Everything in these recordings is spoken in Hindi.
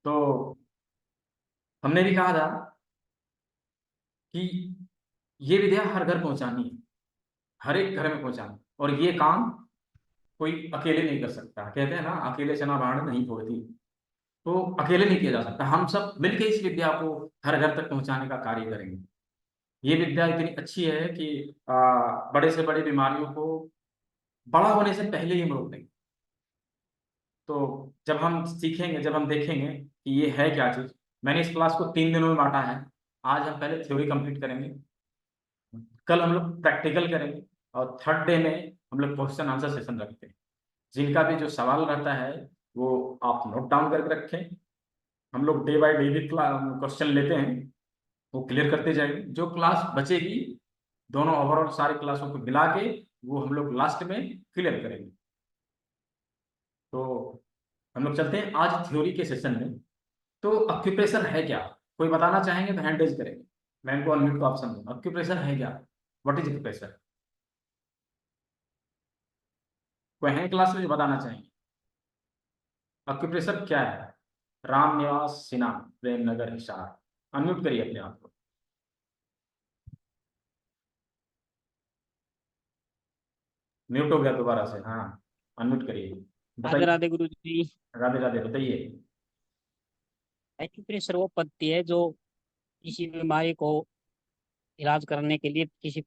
तो हमने भी कहा था कि ये विद्या हर घर पहुंचानी है, हर एक घर में पहुंचाना, और ये काम कोई अकेले नहीं कर सकता। कहते हैं ना, अकेले चना बाढ़ नहीं फोड़ती। तो अकेले नहीं किया जा सकता, हम सब मिलकर इस विद्या को हर घर तक पहुंचाने का कार्य करेंगे। ये विद्या इतनी अच्छी है कि बड़े से बड़े बीमारियों को बड़ा होने से पहले ही हम रोक देंगे। तो जब हम सीखेंगे, जब हम देखेंगे कि ये है क्या चीज। मैंने इस क्लास को 3 दिनों में बांटा है। आज हम पहले थ्योरी कंप्लीट करेंगे, कल हम लोग प्रैक्टिकल करेंगे, और थर्ड डे में हम लोग क्वेश्चन आंसर सेशन रखते हैं। जिनका भी जो सवाल रहता है वो आप नोट डाउन करके रखें। हम लोग डे बाय डे भी क्वेश्चन लेते हैं, वो क्लियर करते जाएंगे। जो क्लास बचेगी, दोनों ओवरऑल सारी क्लासों को मिला के, वो हम लोग लास्ट में क्लियर करेंगे। तो हम लोग चलते हैं आज थ्योरी के सेशन में। तो ऑक्यूपेशन है क्या, कोई बताना चाहेंगे तो हैंड रेज करेंगे। मैं इनको अनम्यूट का ऑप्शन दूंगा। ऑक्यूपेशन है क्या, व्हाट इज ऑक्यूपेशन? कोई है क्लास में जो बताना चाहेंगे ऑक्यूपेशन क्या है? राम निवास सिन्हा, प्रेम नगर हिसार। अनम्यूट करिए अपने आप को। म्यूट हो गया दोबारा से, हाँ। अनम्यूट करिए, राधे बताइए। राधे गुरु जी। राधे राधे, बताइए। एक्यूप्रेशर वो पद्धति है जो किसी बीमारी को इलाज करने के लिए किसी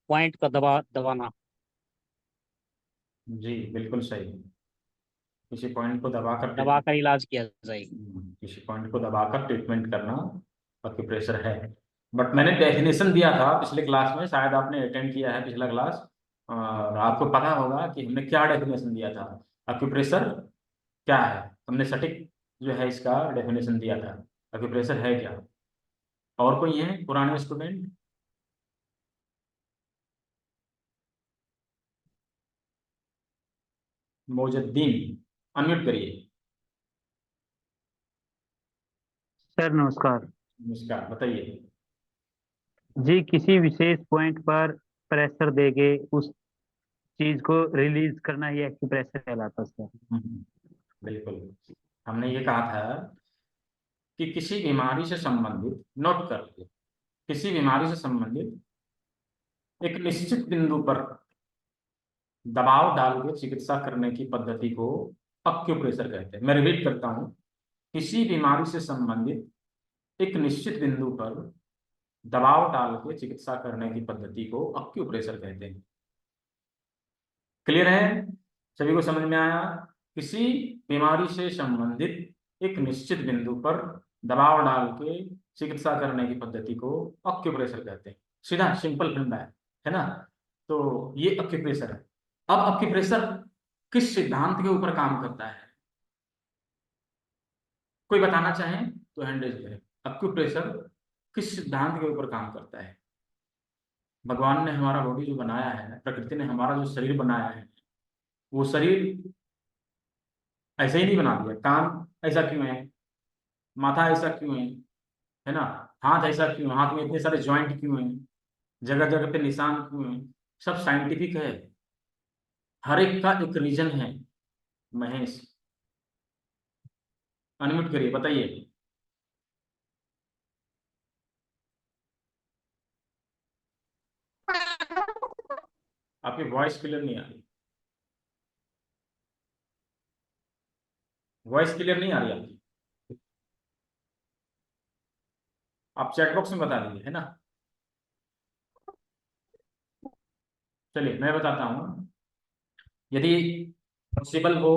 पॉइंट का दबाना। जी बिल्कुल सही। किसी पॉइंट को दबाकर ट्रीटमेंट। दबाकर इलाज किया जाएगी। किसी पॉइंट को दबाकर ट्रीटमेंट करना ऑक्यूप्रेशर है। बट मैंने डेफिनेशन दिया था पिछले क्लास में, शायद आपने अटेंड किया है पिछला क्लास, और आपको पता होगा कि हमने क्या डेफिनेशन दिया था। ऑक्यूप्रेशर क्या है, हमने सटीक जो है इसका डेफिनेशन दिया था। ऑक्यूप्रेशर है क्या? और कोई है पुराने स्टूडेंट? मोजुद्दीन, अनम्यूट करिए। सर नमस्कार। नमस्कार, बताइए। जी, किसी विशेष पॉइंट पर प्रेशर देके उस चीज को रिलीज करना ही एक्यूप्रेशर कहलाता है सर। हम्म, बिल्कुल। हमने ये कहा था कि किसी बीमारी से संबंधित, नोट कर लीजिए, किसी बीमारी से संबंधित एक निश्चित बिंदु पर दबाव डाल के चिकित्सा करने की पद्धति को अक्यूप्रेशर कहते हैं। मैं रिपीट करता हूं, किसी बीमारी से संबंधित एक निश्चित बिंदु पर दबाव डाल के चिकित्सा करने की पद्धति को अक्यूप्रेशर कहते हैं। क्लियर है? सभी को समझ में आया? किसी बीमारी से संबंधित एक निश्चित बिंदु पर दबाव डाल के चिकित्सा करने की पद्धति को अक्यूप्रेशर कहते हैं। सीधा सिंपल फंडा है ना? तो ये अक्यूप्रेशर है। अब अक्यूप्रेशर किस सिद्धांत के ऊपर काम करता है, कोई बताना चाहे तो हैंड रेज करें। अक्यूप्रेशर किस सिद्धांत के ऊपर काम करता है? भगवान ने हमारा बॉडी जो बनाया है, प्रकृति ने हमारा जो शरीर बनाया है, वो शरीर ऐसे ही नहीं बना दिया। कान ऐसा क्यों है, माथा ऐसा क्यों है ना, हाथ ऐसा क्यों है, हाथ में इतने सारे जॉइंट क्यों हैं, जगह जगह पे निशान क्यों हैं, सब साइंटिफिक है। हर एक का एक रीजन है। महेश, अनम्यूट करिए, बताइए। आपकी वॉइस क्लियर नहीं आ रही। वॉइस क्लियर नहीं आ रही आपकी। आप चैट बॉक्स में बता दीजिए, है ना? चलिए मैं बताता हूँ। यदि पॉसिबल हो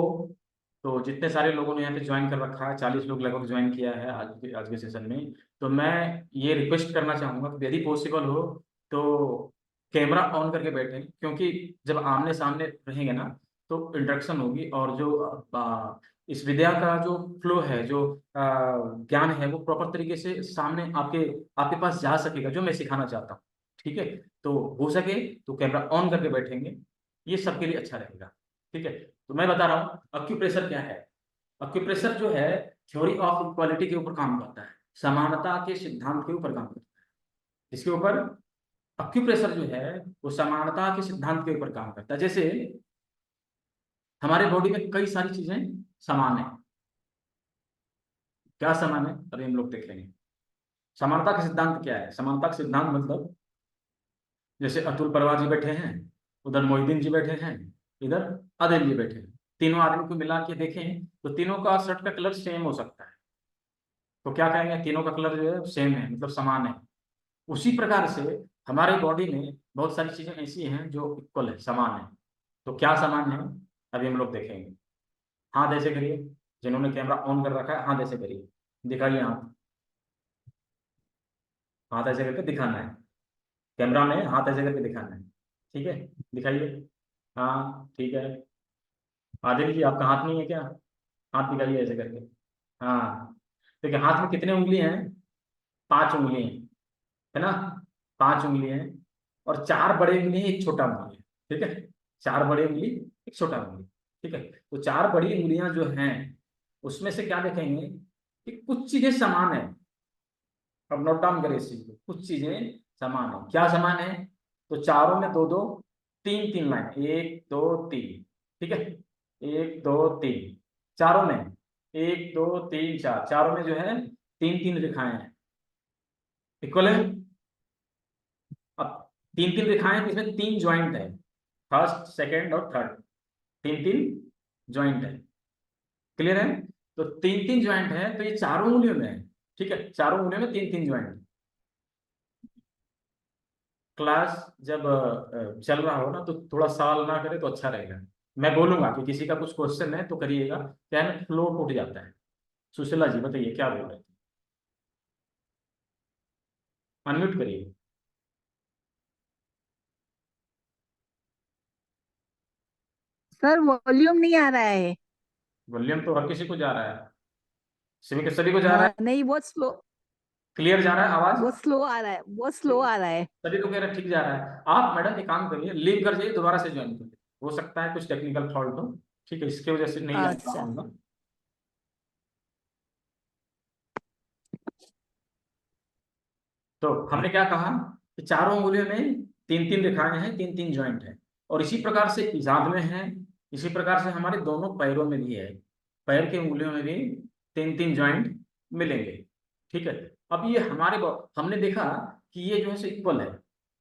तो जितने सारे लोगों ने यहाँ पे ज्वाइन कर रखा है, 40 लोग लगभग ज्वाइन किया है आज के सेशन में, तो मैं ये रिक्वेस्ट करना चाहूँगा कि यदि पॉसिबल हो तो कैमरा ऑन करके बैठें, क्योंकि जब आमने सामने रहेंगे ना तो इंटरेक्शन होगी, और जो इस विद्या का जो फ्लो है, जो ज्ञान है, वो प्रॉपर तरीके से सामने आपके आपके पास जा सकेगा, जो मैं सिखाना चाहता हूँ। ठीक है? तो हो सके तो कैमरा ऑन करके बैठेंगे, ये सबके लिए अच्छा रहेगा। ठीक है? तो मैं बता रहा हूँ अक्यूप्रेशर क्या है। अक्यूप्रेशर जो है, थ्योरी ऑफ इक्वालिटी के ऊपर काम करता है, समानता के सिद्धांत के ऊपर काम करता है। इसके ऊपर अक्यूप्रेशर जो है वो समानता के सिद्धांत के ऊपर काम करता है। जैसे हमारे बॉडी में कई सारी चीजें समान है, क्या समान है अभी हम लोग देख लेंगे। समानता का सिद्धांत क्या है? समानता का सिद्धांत मतलब जैसे अतुल परवार जी बैठे हैं, उधर मोहिदीन जी बैठे हैं, इधर आदिल जी बैठे हैं, तीनों आदमी को मिला के देखें तो तीनों का शर्ट का कलर सेम हो सकता है, तो क्या कहेंगे? तीनों का कलर जो है सेम है, मतलब समान है। उसी प्रकार से हमारे बॉडी में बहुत सारी चीजें ऐसी हैं जो इक्वल है, समान है। तो क्या समान है अभी हम लोग देखेंगे। हाथ ऐसे करिए, जिन्होंने कैमरा ऑन कर रखा है हाथ ऐसे करिए, दिखाइए हाथ। हाथ ऐसे करके दिखाना है, कैमरा में हाथ ऐसे करके दिखाना है, ठीक है? दिखाइए। हाँ ठीक है। आदिल जी आपका हाथ नहीं है क्या? हाथ दिखाइए ऐसे करके। हाँ, देखिए हाथ में कितने उंगली हैं? 5 उंगली हैं, है ना? 5 उंगली हैं, और 4 बड़े उंगली हैं, एक छोटा उंगली है, ठीक है? 4 बड़े उंगली, एक छोटा उंगली, ठीक है? तो 4 बड़ी उंगलियां जो हैं उसमें से क्या देखेंगे कि कुछ चीजें समान है। अब नोट डाउन करें इस चीज को, कुछ चीजें समान है। क्या समान है? तो चारों में दो दो, तीन तीन लाइन, 1 2 3, ठीक है? 1 2 3, चारों में 1 2 3 4, चारों में जो है तीन तीन रेखाएं हैं, इक्वल है। अब तीन तीन रेखाएं हैं, इसमें 3 ज्वाइंट है, फर्स्ट सेकेंड और थर्ड, तीन तीन ज्वाइंट है, क्लियर है? तो तीन तीन ज्वाइंट है, तो ये चारों उंगलियों में है, ठीक है? चारों उंगलियों में तीन तीन ज्वाइंट। क्लास जब चल रहा हो ना तो थोड़ा सवाल ना करे तो अच्छा रहेगा। मैं बोलूंगा कि किसी का कुछ क्वेश्चन है तो करिएगा, क्या है ना, फ्लो टूट जाता है। सुशीला जी बताइए क्या बोल रहे थे? अनम्यूट करिए। सर वॉल्यूम नहीं आ रहा है। वॉल्यूम तो हर किसी को जा रहा है, सभी के सभी को जा रहा है। नहीं, बहुत स्लो। क्लियर जा रहा है आवाज? बहुत स्लो आ रहा है, बहुत स्लो आ रहा है। सभी को कह रहे हैं ठीक जा रहा है। आप मैडम एक काम करिए, लीव कर जाइए, दोबारा से ज्वाइन करिए, हो सकता है कुछ टेक्निकल फॉल्ट हो, ठीक है? इसके वजह से नहीं जा पा रहा अच्छा। हूँ। तो हमने क्या कहा कि चारों उंगलियों में तीन तीन रेखाएं हैं, तीन तीन ज्वाइंट है, और इसी प्रकार से इजाद में है, इसी प्रकार से हमारे दोनों पैरों में भी है, पैर की उंगलियों में भी तीन तीन ज्वाइंट मिलेंगे, ठीक है? अब ये हमने देखा कि ये जो है सो इक्वल है,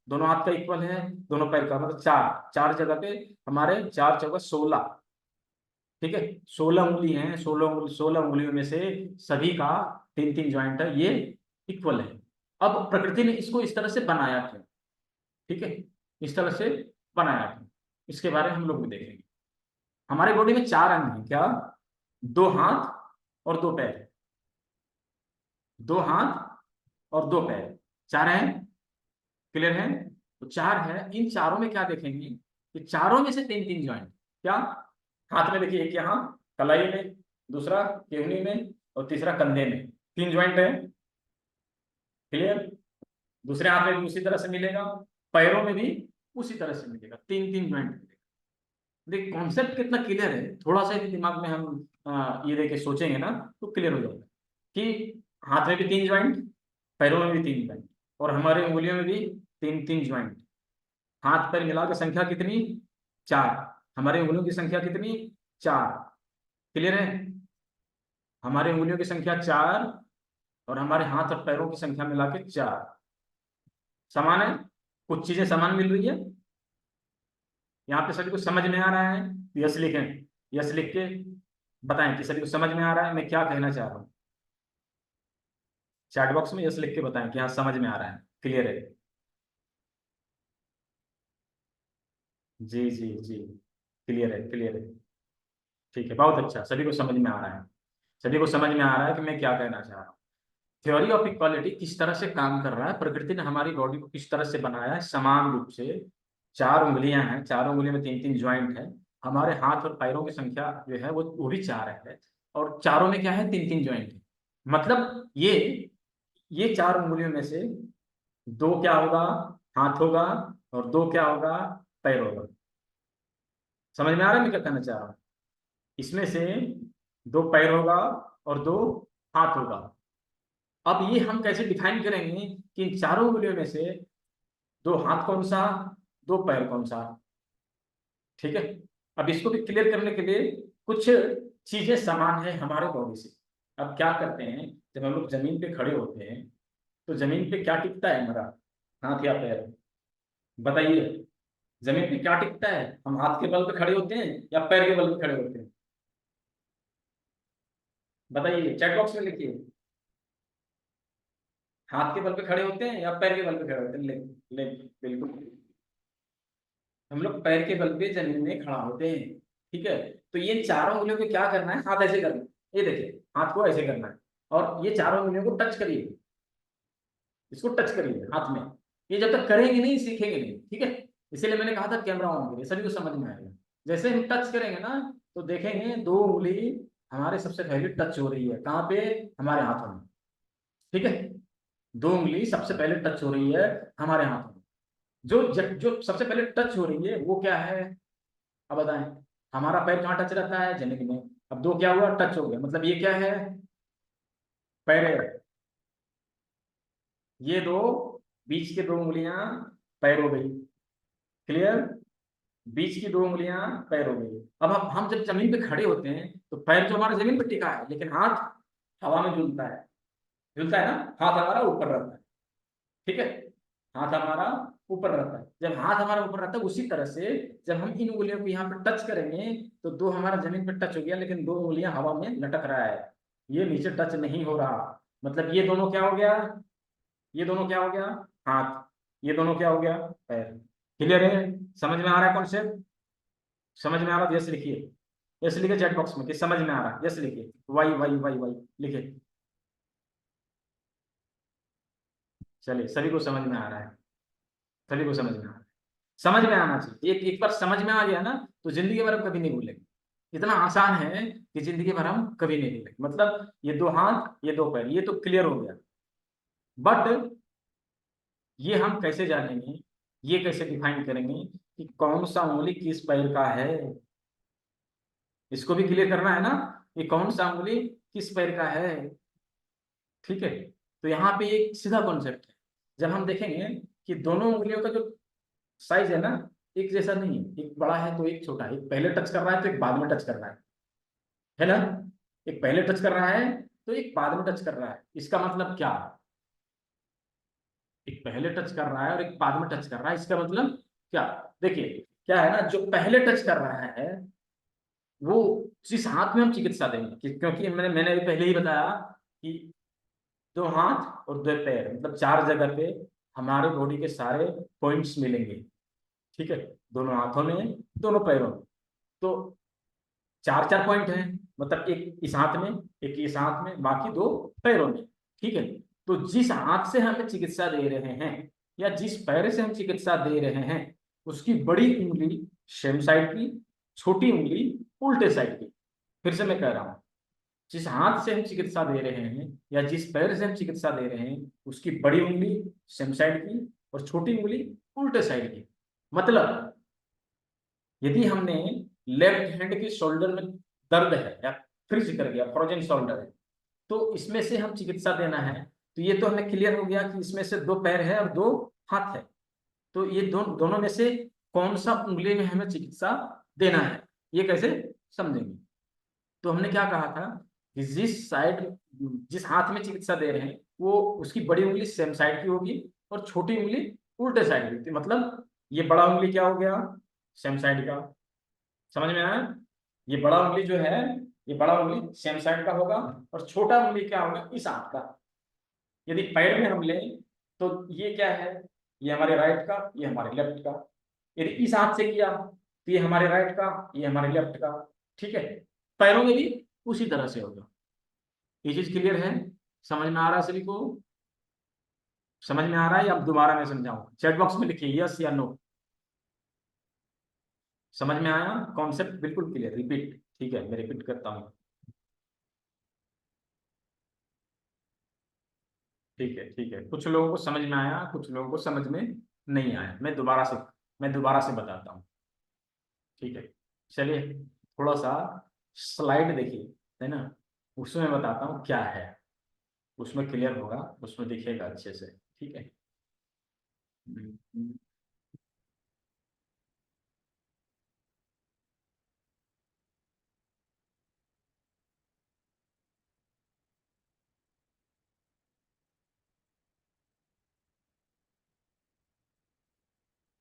दोनों हाथ का इक्वल है, दोनों पैर का, मतलब चार चार जगह पे हमारे 4 4 16, ठीक है? 16 उंगली हैं, 16 उंगलियों में से सभी का तीन तीन ज्वाइंट है, ये इक्वल है। अब प्रकृति ने इसको इस तरह से बनाया क्यों, ठीक है? इस तरह से बनाया क्यों, इसके बारे में हम लोग भी देखेंगे। हमारे बॉडी में 4 अंग हैं, क्या? 2 हाथ और 2 पैर, 2 हाथ और 2 पैर, 4 हैं, क्लियर है? तो 4 है, इन चारों में क्या देखेंगे कि चारों में से तीन तीन ज्वाइंट, क्या? हाथ में देखिए, एक यहाँ कलाई में, दूसरा केहनी में, और तीसरा कंधे में, 3 ज्वाइंट है, क्लियर? दूसरे हाथ में भी उसी तरह से मिलेगा, पैरों में भी उसी तरह से मिलेगा, तीन तीन ज्वाइंट मिलेगा। देख कॉन्सेप्ट कितना क्लियर है, थोड़ा सा भी दिमाग में हम ये देके सोचेंगे ना तो क्लियर हो जाएगा कि हाथ में भी 3 ज्वाइंट, पैरों में भी 3 ज्वाइंट, और हमारे उंगलियों में भी तीन तीन ज्वाइंट। हाथ पैर मिला के संख्या कितनी? 4। हमारे उंगलियों की संख्या कितनी? 4, क्लियर है? हमारे उंगलियों की संख्या 4, और हमारे हाथ और पैरों की संख्या मिला के 4, समान है। कुछ चीजें समान मिल रही है। यहाँ पे सभी को समझ में आ रहा है? यस लिखें, यस लिख के बताएं कि सभी को समझ में आ रहा है मैं क्या कहना चाह रहा हूँ। चैट बॉक्स में यस लिख के बताएं कि हाँ समझ में आ रहा है, क्लियर है। जी जी जी, क्लियर है, क्लियर है, ठीक है, बहुत अच्छा, सभी को समझ में आ रहा है, सभी को समझ में आ रहा है कि मैं क्या कहना चाह रहा हूँ। थ्योरी ऑफ इक्वालिटी किस तरह से काम कर रहा है, प्रकृति ने हमारी बॉडी को किस तरह से बनाया है, समान रूप से 4 उंगलियां हैं, 4 उंगलियों में तीन तीन ज्वाइंट है, हमारे हाथ और पैरों की संख्या जो है वो भी 4 है, और चारों में क्या है? तीन तीन ज्वाइंट है। मतलब ये 4 उंगलियों में से 2 क्या होगा? हाथ होगा, और 2 क्या होगा? पैर होगा। समझ में आ रहा है मैं क्या कहना चाह रहा हूँ? इसमें से 2 पैर होगा और 2 हाथ होगा। अब ये हम कैसे डिफाइन करेंगे कि इन चारों उंगलियों में से 2 हाथ कौन सा, 2 पैर कौन सा, ठीक है? अब इसको भी क्लियर करने के लिए कुछ चीजें समान है हमारे बॉडी से, अब क्या करते हैं, जब हम लोग जमीन पे खड़े होते हैं तो जमीन पे क्या टिकता है हमारा, हाथ या पैर? बताइए, जमीन पे क्या टिकता है? हम हाथ के बल पे खड़े होते हैं या पैर के बल पे खड़े होते हैं? बताइए, चैट बॉक्स में लिखिए। हाथ के बल पे खड़े होते हैं या पैर के बल पे खड़े होते हैं? ले बिल्कुल, हम लोग पैर के बल पे जमीन में खड़ा होते हैं। ठीक है, तो ये चारों उंगलियों को क्या करना है, हाथ ऐसे करना है। ये देखिए, हाथ को ऐसे करना है और ये चारों उंगलियों को टच करिए, इसको टच करिए हाथ में। ये जब तक करेंगे नहीं सीखेंगे नहीं, ठीक है? इसीलिए मैंने कहा था कैमरा ऑन करिए, सभी को समझ में आएगा। जैसे हम टच करेंगे ना, तो देखेंगे दो उंगली हमारे सबसे पहले टच हो रही है, कहाँ पे? हमारे हाथों में। ठीक है, दो उंगली सबसे पहले टच हो रही है हमारे हाथों में। जो सबसे पहले टच हो रही है वो क्या है? अब बताएं, हमारा पैर कहाँ टच रहता है? जमीन में। अब दो क्या हुआ? टच हो गया, मतलब ये क्या है? पैर है। ये दो बीच के दो उंगलियां पैर हो गई। क्लियर? बीच की दो उंगलियां पैर हो गई। अब हम जब जमीन पे खड़े होते हैं तो पैर जो हमारा जमीन पे टिका है, लेकिन हाथ हवा में झूलता है। झूलता है ना, हाथ हमारा ऊपर रहता है। ठीक है, हाथ हमारा ऊपर रहता है। जब हाथ हमारा ऊपर रहता है, उसी तरह से जब हम इन उंगलियों को यहाँ पे टच करेंगे तो दो हमारा जमीन पे टच हो गया, लेकिन दो उंगलियां हवा में लटक रहा है, ये नीचे टच नहीं हो रहा। मतलब ये दोनों क्या हो गया? ये दोनों क्या हो गया? हाथ। ये दोनों क्या हो गया? पैर। क्लियर है? समझ में आ रहा है कॉन्सेप्ट? समझ में आ रहा है? यस लिखिए, यस लिखिए चैट बॉक्स में कि समझ में आ रहा है। यस लिखिए, वाई वाई वाई वाई लिखिए। चलिए, सभी को समझ में आ रहा है, सभी को समझ में आ रहा है। समझ में आना चाहिए, एक एक बार समझ में आ गया ना तो जिंदगी भर हम कभी नहीं भूलेंगे। इतना आसान है कि जिंदगी भर हम कभी नहीं भूलेंगे। मतलब ये दो हाथ, ये दो पैर, ये तो क्लियर हो गया। बट ये हम कैसे जानेंगे, ये कैसे डिफाइन करेंगे कि कौन सा उंगली किस पैर का है? इसको भी क्लियर करना है ना, ये कौन सा उंगली किस पैर का है। ठीक है, तो यहाँ पे एक सीधा कॉन्सेप्ट है। जब हम देखेंगे कि दोनों उंगलियों का जो साइज है ना, एक जैसा नहीं है, एक बड़ा है तो एक छोटा है, एक पहले टच कर रहा है तो एक बाद में टच कर रहा है ना? एक पहले टच कर रहा है तो एक बाद में टच कर रहा है। इसका मतलब क्या? एक पहले टच कर रहा है और एक बाद में टच कर रहा है, इसका मतलब क्या? देखिए, क्या है ना, जो पहले टच कर रहा है वो जिस हाथ में हम चिकित्सा देंगे, क्योंकि मैंने अभी पहले ही बताया कि दो हाथ और दो पैर, मतलब चार जगह पे हमारे बॉडी के सारे पॉइंट्स मिलेंगे। ठीक है, दोनों हाथों में, दोनों पैरों में। तो चार चार पॉइंट हैं, मतलब एक इस हाथ में, एक इस हाथ में, बाकी दो पैरों में। ठीक है, तो जिस हाथ से हमें चिकित्सा दे रहे हैं या जिस पैर से हम चिकित्सा दे रहे हैं, उसकी बड़ी उंगली सेम साइड की, छोटी उंगली उल्टे साइड की। फिर से मैं कह रहा हूं, जिस हाथ से हम चिकित्सा दे रहे हैं या जिस पैर से हम चिकित्सा दे रहे हैं, उसकी बड़ी उंगली सेम साइड की और छोटी उंगली उल्टे साइड की। मतलब यदि हमने लेफ्ट हैंड के शोल्डर में दर्द है या फ्रिज कर गया, फ्रोजन शोल्डर है, तो इसमें से हम चिकित्सा देना है, तो ये तो हमें क्लियर हो गया कि इसमें से दो पैर है और दो हाथ है। तो ये दोनों में से कौन सा उंगली में हमें चिकित्सा देना है, ये कैसे समझेंगे? तो हमने क्या कहा था कि जिस हाथ में चिकित्सा दे रहे हैं वो उसकी बड़ी उंगली सेम साइड की होगी और छोटी उंगली उल्टे साइड की होती है। मतलब ये बड़ा उंगली क्या हो गया? सेम साइड का। समझ में आया? ये बड़ा उंगली जो है, ये बड़ा उंगली सेम साइड का होगा और छोटा उंगली क्या होगा? इस हाथ का। यदि पैर में हम लें तो ये क्या है? ये हमारे राइट का, ये हमारे लेफ्ट का। यदि इस हाथ से किया तो ये हमारे राइट का, ये हमारे लेफ्ट का। ठीक है, पैरों में भी उसी तरह से होगा। ये चीज क्लियर है? समझ में आ रहा है सभी को? समझ में आ रहा है या अब दोबारा मैं समझाऊं? चैट बॉक्स में लिखिए यस या नो। समझ में आया? कॉन्सेप्ट बिल्कुल क्लियर, रिपीट। ठीक है, मैं रिपीट करता हूँ। ठीक है, ठीक है, कुछ लोगों को समझ में आया, कुछ लोगों को समझ में नहीं आया। मैं दोबारा से बताता हूँ। ठीक है, चलिए, थोड़ा सा स्लाइड देखिए, है ना, उसमें बताता हूँ क्या है। उसमें क्लियर होगा, उसमें दिखेगा अच्छे से। ठीक है।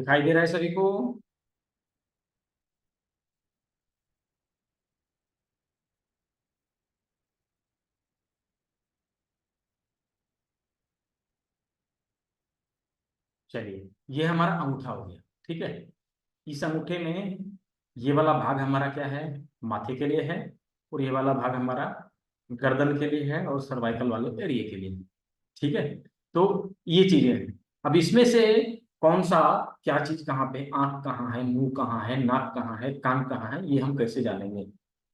दिखाई दे रहा है सभी को? चलिए, ये हमारा अंगूठा हो गया। ठीक है, इस अंगूठे में ये वाला भाग हमारा क्या है, माथे के लिए है, और ये वाला भाग हमारा गर्दन के लिए है और सर्वाइकल वाले एरिया के लिए। ठीक है, तो ये चीजें हैं। अब इसमें से कौन सा, क्या चीज कहाँ पे, आंख कहाँ है, मुंह कहाँ है, नाक कहाँ है, कान कहाँ है, ये हम कैसे जानेंगे?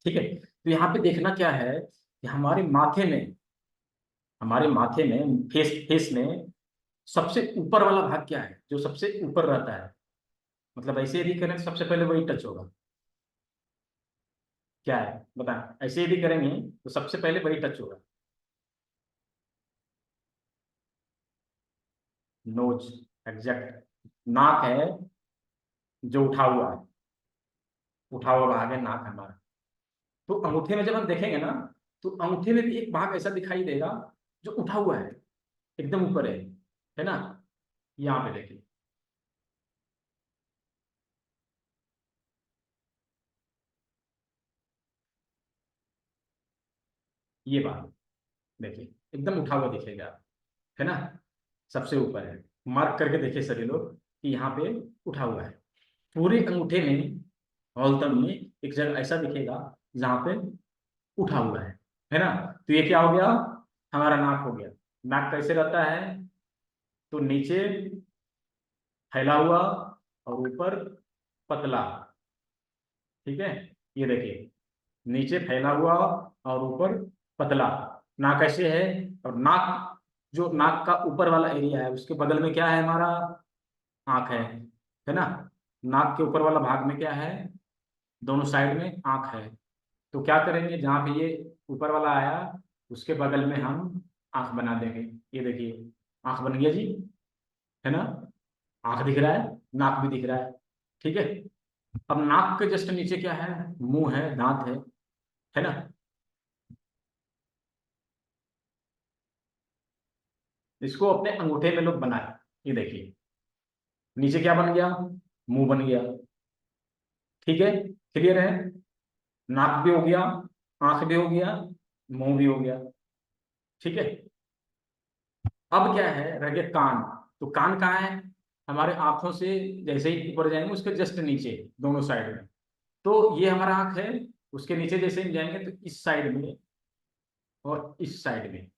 ठीक है, तो यहाँ पे देखना क्या है कि हमारे माथे में फेस फेस में सबसे ऊपर वाला भाग क्या है, जो सबसे ऊपर रहता है। मतलब ऐसे यदि करें तो सबसे पहले वही टच होगा। क्या है बताएं, ऐसे यदि करेंगे तो सबसे पहले वही टच होगा। Nose, exact. नाक है जो उठा हुआ भाग है नाक हमारा। तो अंगूठे में जब हम देखेंगे ना, तो अंगूठे में भी एक भाग ऐसा दिखाई देगा जो उठा हुआ है, एकदम ऊपर है ना? यहाँ पे देखिए, ये बात देखिए, एकदम उठा हुआ दिखेगा, है ना? सबसे ऊपर है। मार्क करके देखिए सभी लोग कि यहाँ पे उठा हुआ है। पूरे अंगूठे में, हॉलतम में एक जगह ऐसा दिखेगा जहाँ पे उठा हुआ है ना? तो ये क्या हो गया, हमारा नाक हो गया। नाक कैसे रहता है, तो नीचे फैला हुआ और ऊपर पतला। ठीक है, ये देखिए, नीचे फैला हुआ और ऊपर पतला। नाक ऐसे है, और नाक, जो नाक का ऊपर वाला एरिया है उसके बगल में क्या है हमारा, आंख है ना? नाक के ऊपर वाला भाग में क्या है, दोनों साइड में आंख है। तो क्या करेंगे, जहाँ पे ये ऊपर वाला आया उसके बगल में हम आंख बना देंगे। ये देखिए, आंख बन गया जी, है ना? आंख दिख रहा है, नाक भी दिख रहा है। ठीक है, अब नाक के जस्ट नीचे क्या है, मुंह है, दांत है ना? इसको अपने अंगूठे में लोग बनाए। ये देखिए, नीचे क्या बन गया, मुंह बन गया। ठीक है, क्लियर है? नाक भी हो गया, आंख भी हो गया, मुंह भी हो गया। ठीक है, अब क्या है, रह गया कान। तो कान कहाँ है, हमारे आंखों से जैसे ही ऊपर जाएंगे उसके जस्ट नीचे, दोनों साइड में। तो ये हमारा आंख है, उसके नीचे जैसे ही जाएंगे तो इस साइड में और इस साइड में।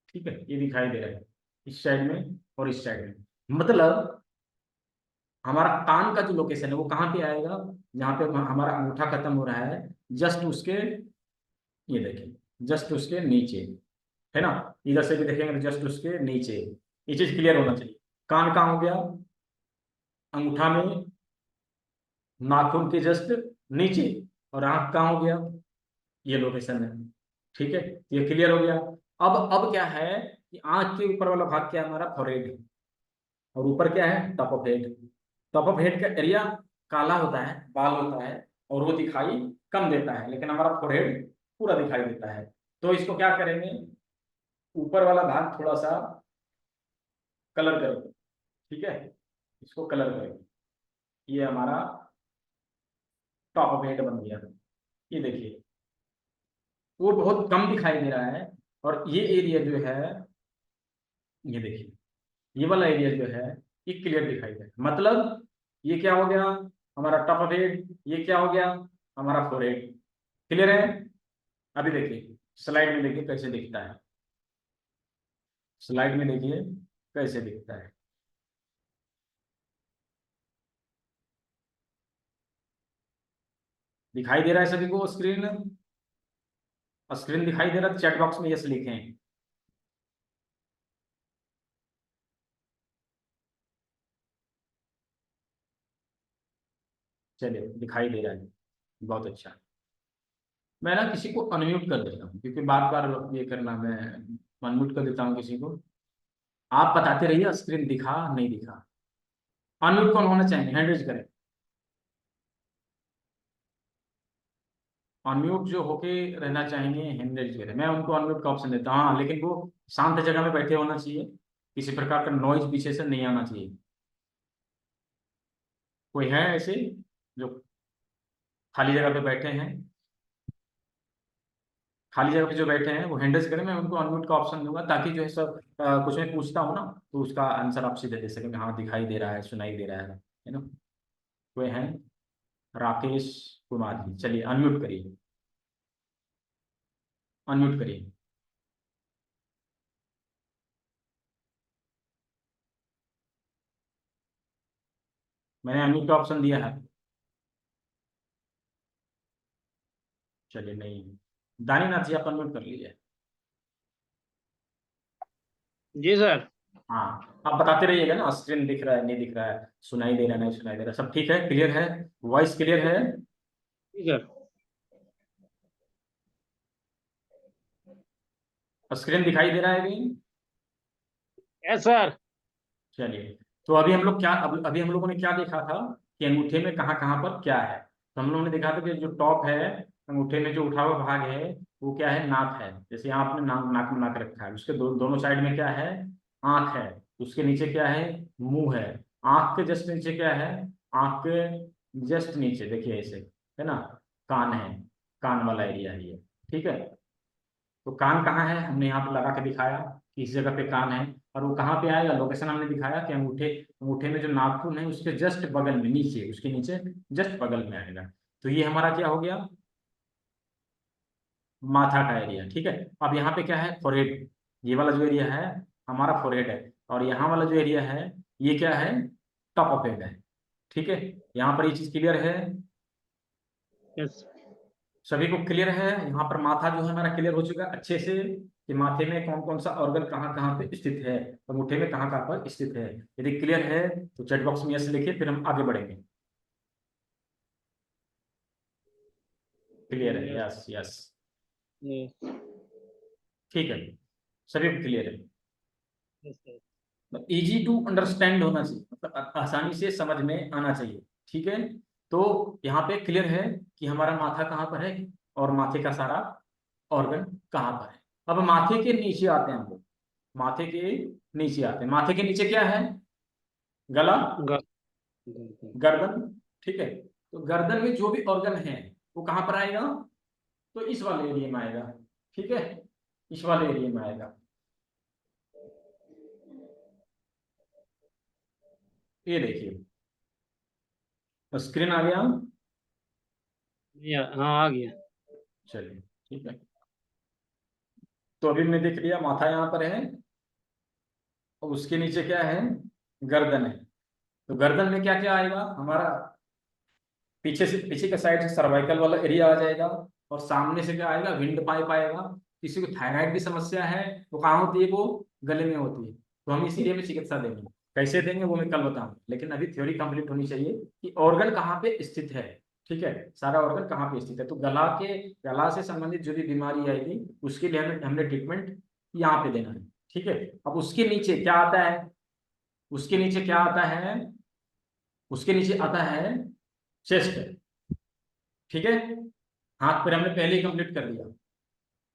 ठीक है, ये दिखाई दे रहा है, इस साइड में और इस साइड में। मतलब हमारा कान का जो लोकेशन है वो कहाँ पे आएगा, जहाँ पे हमारा अंगूठा खत्म हो रहा है, जस्ट उसके, ये देखिए, जस्ट उसके नीचे, है ना? इधर से भी देखेंगे तो जस्ट उसके नीचे। ये चीज क्लियर होना चाहिए। कान कहाँ हो गया, अंगूठा में, नाखून के जस्ट नीचे। और आंख कहाँ हो गया, ये लोकेशन है। ठीक है, ये क्लियर हो गया। अब क्या है कि आंख के ऊपर वाला भाग क्या है, हमारा फोrehead है, और ऊपर क्या है, top of head. Top of head का एरिया काला होता है, बाल होता है, और वो दिखाई कम देता है, लेकिन हमारा फोrehead पूरा दिखाई देता है। तो इसको क्या करेंगे, ऊपर वाला भाग थोड़ा सा कलर करेंगे। ठीक है, इसको कलर करेंगे। ये हमारा टॉप ऑफ हेड बन गया। ये देखिए, वो बहुत कम दिखाई दे रहा है, और ये एरिया जो है, ये देखिए, ये वाला एरिया जो है ये क्लियर दिखाई दे रहा है। मतलब ये क्या हो गया, हमारा टॉप ऑफ हेड, ये क्या हो गया, हमारा फोरहेड। क्लियर है? अभी देखिए, स्लाइड में देखिए कैसे दिखता है। स्लाइड में देखिए कैसे दिखता है। दिखाई दे रहा है सभी को स्क्रीन? स्क्रीन दिखाई दे रहा है, चैट बॉक्स में यस लिखें। चलिए, दिखाई दे रहा है, बहुत अच्छा। मैं ना किसी को अनम्यूट कर देता हूँ, क्योंकि बार बार ये करना, मैं अनम्यूट कर देता हूँ किसी को। आप बताते रहिए स्क्रीन दिखा नहीं दिखा। अनम्यूट कौन होना चाहिए, हैंड रेज करें। अनम्यूट जो होके रहना चाहिए, हैंड रेज करें, मैं उनको अनम्यूट का ऑप्शन देता हूँ। हाँ, लेकिन वो शांत जगह में बैठे होना चाहिए, किसी प्रकार का नॉइज पीछे से नहीं आना चाहिए। कोई है ऐसे जो खाली जगह पे बैठे हैं? खाली जगह पे जो बैठे हैं वो हैंडल्स करें, मैं उनको अनम्यूट का ऑप्शन दूंगा ताकि जो है सब कुछ मैं पूछता हूँ ना तो उसका आंसर आप सीधे दे सकेंगे, हाँ दिखाई दे रहा है, सुनाई दे रहा है ना। कोई है? राकेश कुमार जी, चलिए अनम्यूट करिए, अनम्यूट करिए। मैंने अनम्यूट का ऑप्शन दिया है। चलिए नहीं, दानीनाथ जी आप अनम्यूट कर लीजिए। जी सर। हाँ आप बताते रहिएगा ना, स्क्रीन दिख रहा है नहीं दिख रहा है, सुनाई दे रहा है नहीं सुनाई दे रहा है, सब ठीक है, क्लियर है, वॉइस क्लियर है? जी सर। स्क्रीन दिखाई दे रहा है अभी? Yes sir. चलिए, तो अभी हम लोग क्या, अभी हम लोगों ने क्या देखा था कि अंगूठे में कहाँ कहाँ पर क्या है। तो हम लोगों ने देखा था कि जो टॉप है अंगूठे में, जो उठा हुआ भाग है वो क्या है, नाक है। जैसे यहाँ आपने नाक में नाक रखा है, उसके दोनों साइड में क्या है, आंख है। उसके नीचे क्या है, मुंह है। आंख के जस्ट नीचे क्या है, आंख के जस्ट नीचे देखिए ऐसे, है ना, कान है, कान वाला एरिया है ये। ठीक है, तो कान कहाँ है, हमने यहाँ पे लगा के दिखाया कि इस जगह पे कान है। और वो कहाँ पे आएगा, लोकेशन हमने दिखाया कि अंगूठे, अंगूठे में जो नाखून है उसके जस्ट बगल में, नीचे, उसके नीचे जस्ट बगल में आएगा। तो ये हमारा क्या हो गया, माथा का एरिया। ठीक है, अब यहाँ पे क्या है, फोरहेड, ये वाला जो एरिया है हमारा फोरहेड है। और यहाँ वाला जो एरिया है ये क्या है, टॉप ऑफ हेड है। ठीक है, यहाँ पर ये चीज क्लियर है, यस। सभी को क्लियर है। यहाँ पर माथा जो है हमारा क्लियर हो चुका है अच्छे से, कि माथे में कौन कौन सा ऑर्गन कहाँ कहाँ पे स्थित है, अंगूठे में कहाँ कहाँ पर स्थित है। यदि क्लियर है तो चैट बॉक्स में यस लिखिए, फिर हम आगे बढ़ेंगे। क्लियर है, यस यस, यस। ठीक है, सभी को क्लियर है। यस। इजी टू अंडरस्टैंड होना चाहिए, मतलब आसानी से समझ में आना चाहिए। ठीक है, तो यहाँ पे क्लियर है कि हमारा माथा कहाँ पर है और माथे का सारा ऑर्गन कहाँ पर है। अब माथे के नीचे आते हैं हम लोग, माथे के नीचे आते हैं। माथे के नीचे क्या है, गला, गर्दन। ठीक है, तो गर्दन में जो भी ऑर्गन है वो कहाँ पर आएगा, तो इस वाले एरिया में आएगा। ठीक है, इस वाले एरिया में आएगा। ये देखिए स्क्रीन आ गया। हाँ आ गया। चलिए ठीक है, तो अभी मैंने देख लिया माथा यहाँ पर है और उसके नीचे क्या है, गर्दन है। तो गर्दन में क्या क्या आएगा हमारा, पीछे से, पीछे के साइड से सर्वाइकल वाला एरिया आ जाएगा, और सामने से क्या आएगा, विंड पाइप आएगा। किसी को थायराइड की समस्या है वो कहाँ होती है, वो गले में होती है। तो हम इस एरिया में चिकित्सा देंगे, कैसे देंगे वो मैं कल बताऊंगा, लेकिन अभी थ्योरी कंप्लीट होनी चाहिए कि ऑर्गन कहाँ पे स्थित है। ठीक है, सारा ऑर्गन कहाँ पे स्थित है। तो गला से संबंधित जो भी बीमारी आएगी उसके लिए हमने ट्रीटमेंट यहाँ पे देना है। ठीक है, अब उसके नीचे क्या आता है, उसके नीचे क्या आता है, उसके नीचे आता है चेस्ट। ठीक है, हाथ पैर हमने पहले ही कंप्लीट कर दिया,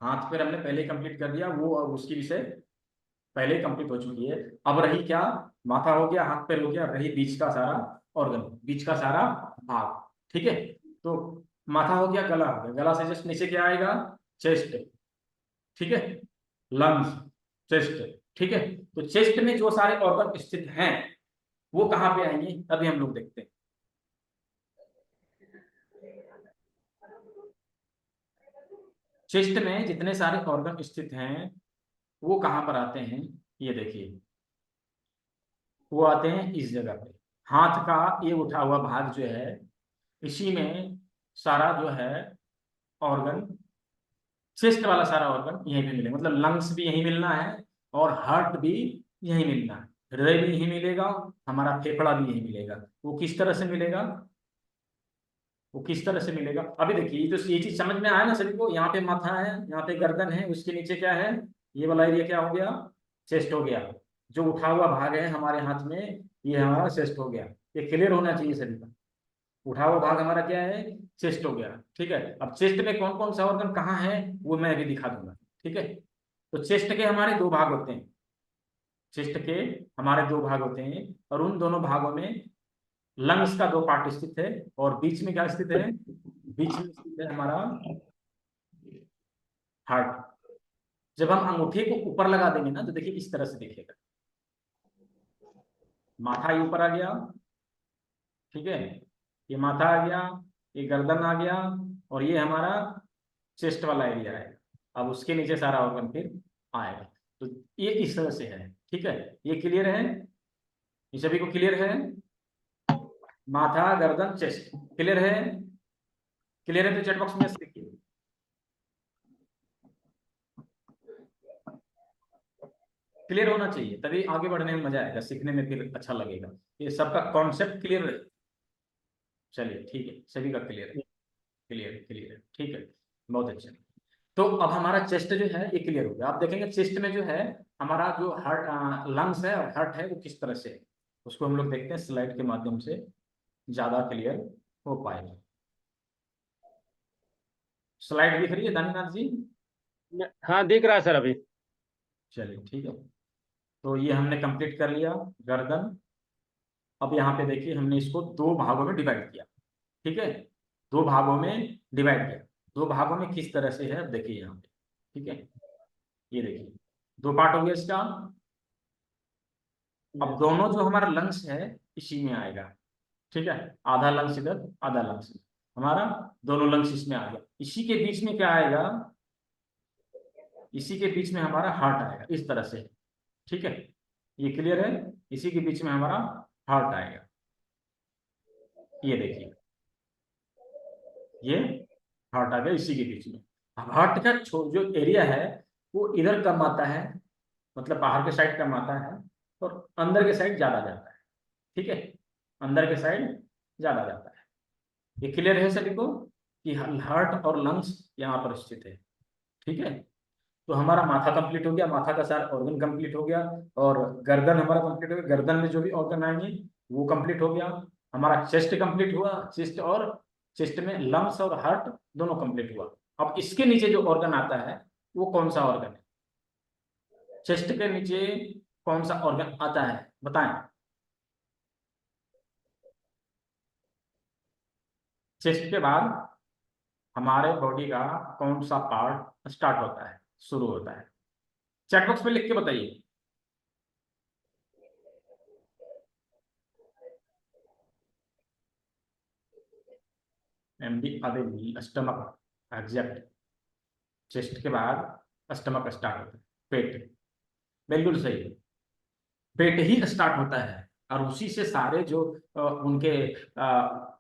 हाथ पैर हमने पहले ही कंप्लीट कर दिया, वो और उसकी विषय पहले ही कंप्लीट हो चुकी है। अब रही क्या, माथा हो गया, हाथ पैर हो गया, रही बीच का सारा ऑर्गन, बीच का सारा भाग। ठीक है, तो माथा हो गया, गला हो गया, गला से जस्ट नीचे क्या आएगा, चेस्ट। ठीक है, लंग्स, चेस्ट। ठीक है, तो चेस्ट में जो सारे ऑर्गन स्थित हैं वो कहाँ पे आएंगे, अभी हम लोग देखते हैं। चेस्ट में जितने सारे ऑर्गन स्थित हैं वो कहाँ पर आते हैं, ये देखिए, वो आते हैं इस जगह पे। हाथ का ये उठा हुआ भाग जो है, इसी में सारा जो है ऑर्गन, चेस्ट वाला सारा ऑर्गन यहीं पे मिलेगा, मतलब लंग्स भी यहीं मिलना है और हार्ट भी यहीं मिलना है, हृदय भी यहीं मिलेगा, हमारा फेफड़ा भी यहीं मिलेगा। वो किस तरह से मिलेगा, वो किस तरह से मिलेगा, अभी देखिए। ये चीज समझ में आया ना सभी को, यहाँ पे माथा है, यहाँ पे गर्दन है, उसके नीचे क्या है, ये वाला एरिया क्या हो गया, चेस्ट हो गया। जो उठा हुआ भाग है हमारे हाथ में ये हमारा चेस्ट हो गया। ये क्लियर होना चाहिए सभी का, उठा हुआ भाग हमारा क्या है, चेस्ट हो गया। ठीक है, अब चेस्ट में कौन कौन सा ऑर्गन कहाँ है वो मैं अभी दिखा दूंगा। ठीक है, तो चेस्ट के हमारे दो भाग होते हैं, चेस्ट के हमारे दो भाग होते हैं, और उन दोनों भागों में लंग्स का दो पार्ट स्थित है और बीच में क्या स्थित है, बीच में स्थित है हमारा हार्ट। जब हम अंगूठे को ऊपर लगा देंगे ना तो देखिए इस तरह से दिखेगा, माथा ही ऊपर आ गया, ठीक है, ये माथा आ गया, ये गर्दन आ गया, और ये हमारा चेस्ट वाला एरिया है। अब उसके नीचे सारा ऑर्गन फिर आएगा। तो ये इस तरह से है, ठीक है। ये क्लियर है, ये सभी को क्लियर है, माथा गर्दन चेस्ट क्लियर है। क्लियर है तो चैट बॉक्स में लिखिए। क्लियर होना चाहिए, तभी आगे बढ़ने में मजा आएगा, सीखने में फिर अच्छा लगेगा। ये सबका कॉन्सेप्ट क्लियर है, चलिए ठीक है, सभी का क्लियर है, क्लियर है, क्लियर है, ठीक है, बहुत अच्छा। तो अब हमारा चेस्ट जो है ये क्लियर हो गया। आप देखेंगे चेस्ट में जो है हमारा जो हार्ट लंग्स है और हार्ट है वो किस तरह से है, उसको हम लोग देखते हैं स्लाइड के माध्यम से, ज्यादा क्लियर हो पाएगा। स्लाइड दिख रही है दानीनाथ जी? हाँ दिख रहा है सर अभी। चलिए ठीक है, तो ये हमने कंप्लीट कर लिया गर्दन। अब यहाँ पे देखिए हमने इसको दो भागों में डिवाइड किया, ठीक है, दो भागों में डिवाइड किया। दो भागों में किस तरह से है अब देखिए यहाँ पे, ठीक है, ये देखिए दो पार्ट हो गया इसका। अब दोनों जो हमारा लंग्स है इसी में आएगा, ठीक है, आधा लंग्स इधर आधा लंग्स इधर, हमारा दोनों लंग्स इसमें आ गया। इसी के बीच में क्या आएगा, इसी के बीच में हमारा हार्ट आएगा इस तरह से, ठीक है, ये क्लियर है। इसी के बीच में हमारा हार्ट आएगा, ये देखिए ये हार्ट आ गया इसी के बीच में। अब हार्ट का जो एरिया है वो इधर कम आता है, मतलब बाहर के साइड कम आता है और अंदर के साइड ज्यादा जाता है, ठीक है, अंदर के साइड ज्यादा जाता है। ये क्लियर है सभी को कि हार्ट और लंग्स यहाँ पर स्थित है, ठीक है। तो हमारा माथा कंप्लीट हो गया, माथा का सारा ऑर्गन कंप्लीट हो गया, और गर्दन हमारा कंप्लीट हो गया, गर्दन में जो भी ऑर्गन आएंगे वो कंप्लीट हो गया। हमारा चेस्ट कंप्लीट हुआ, चेस्ट और चेस्ट में लंग्स और हार्ट दोनों कंप्लीट हुआ। अब इसके नीचे जो ऑर्गन आता है वो कौन सा ऑर्गन है, चेस्ट के नीचे कौन सा ऑर्गन आता है बताएं। चेस्ट के बाद हमारे बॉडी का कौन सा पार्ट स्टार्ट होता है, शुरू होता है, चैट बॉक्स में लिख के बताइए। एमडी आदि स्टमक एग्जैक्ट, चेस्ट के बाद स्टमक स्टार्ट होता है, पेट, बिल्कुल सही है, पेट ही स्टार्ट होता है। और उसी से सारे जो उनके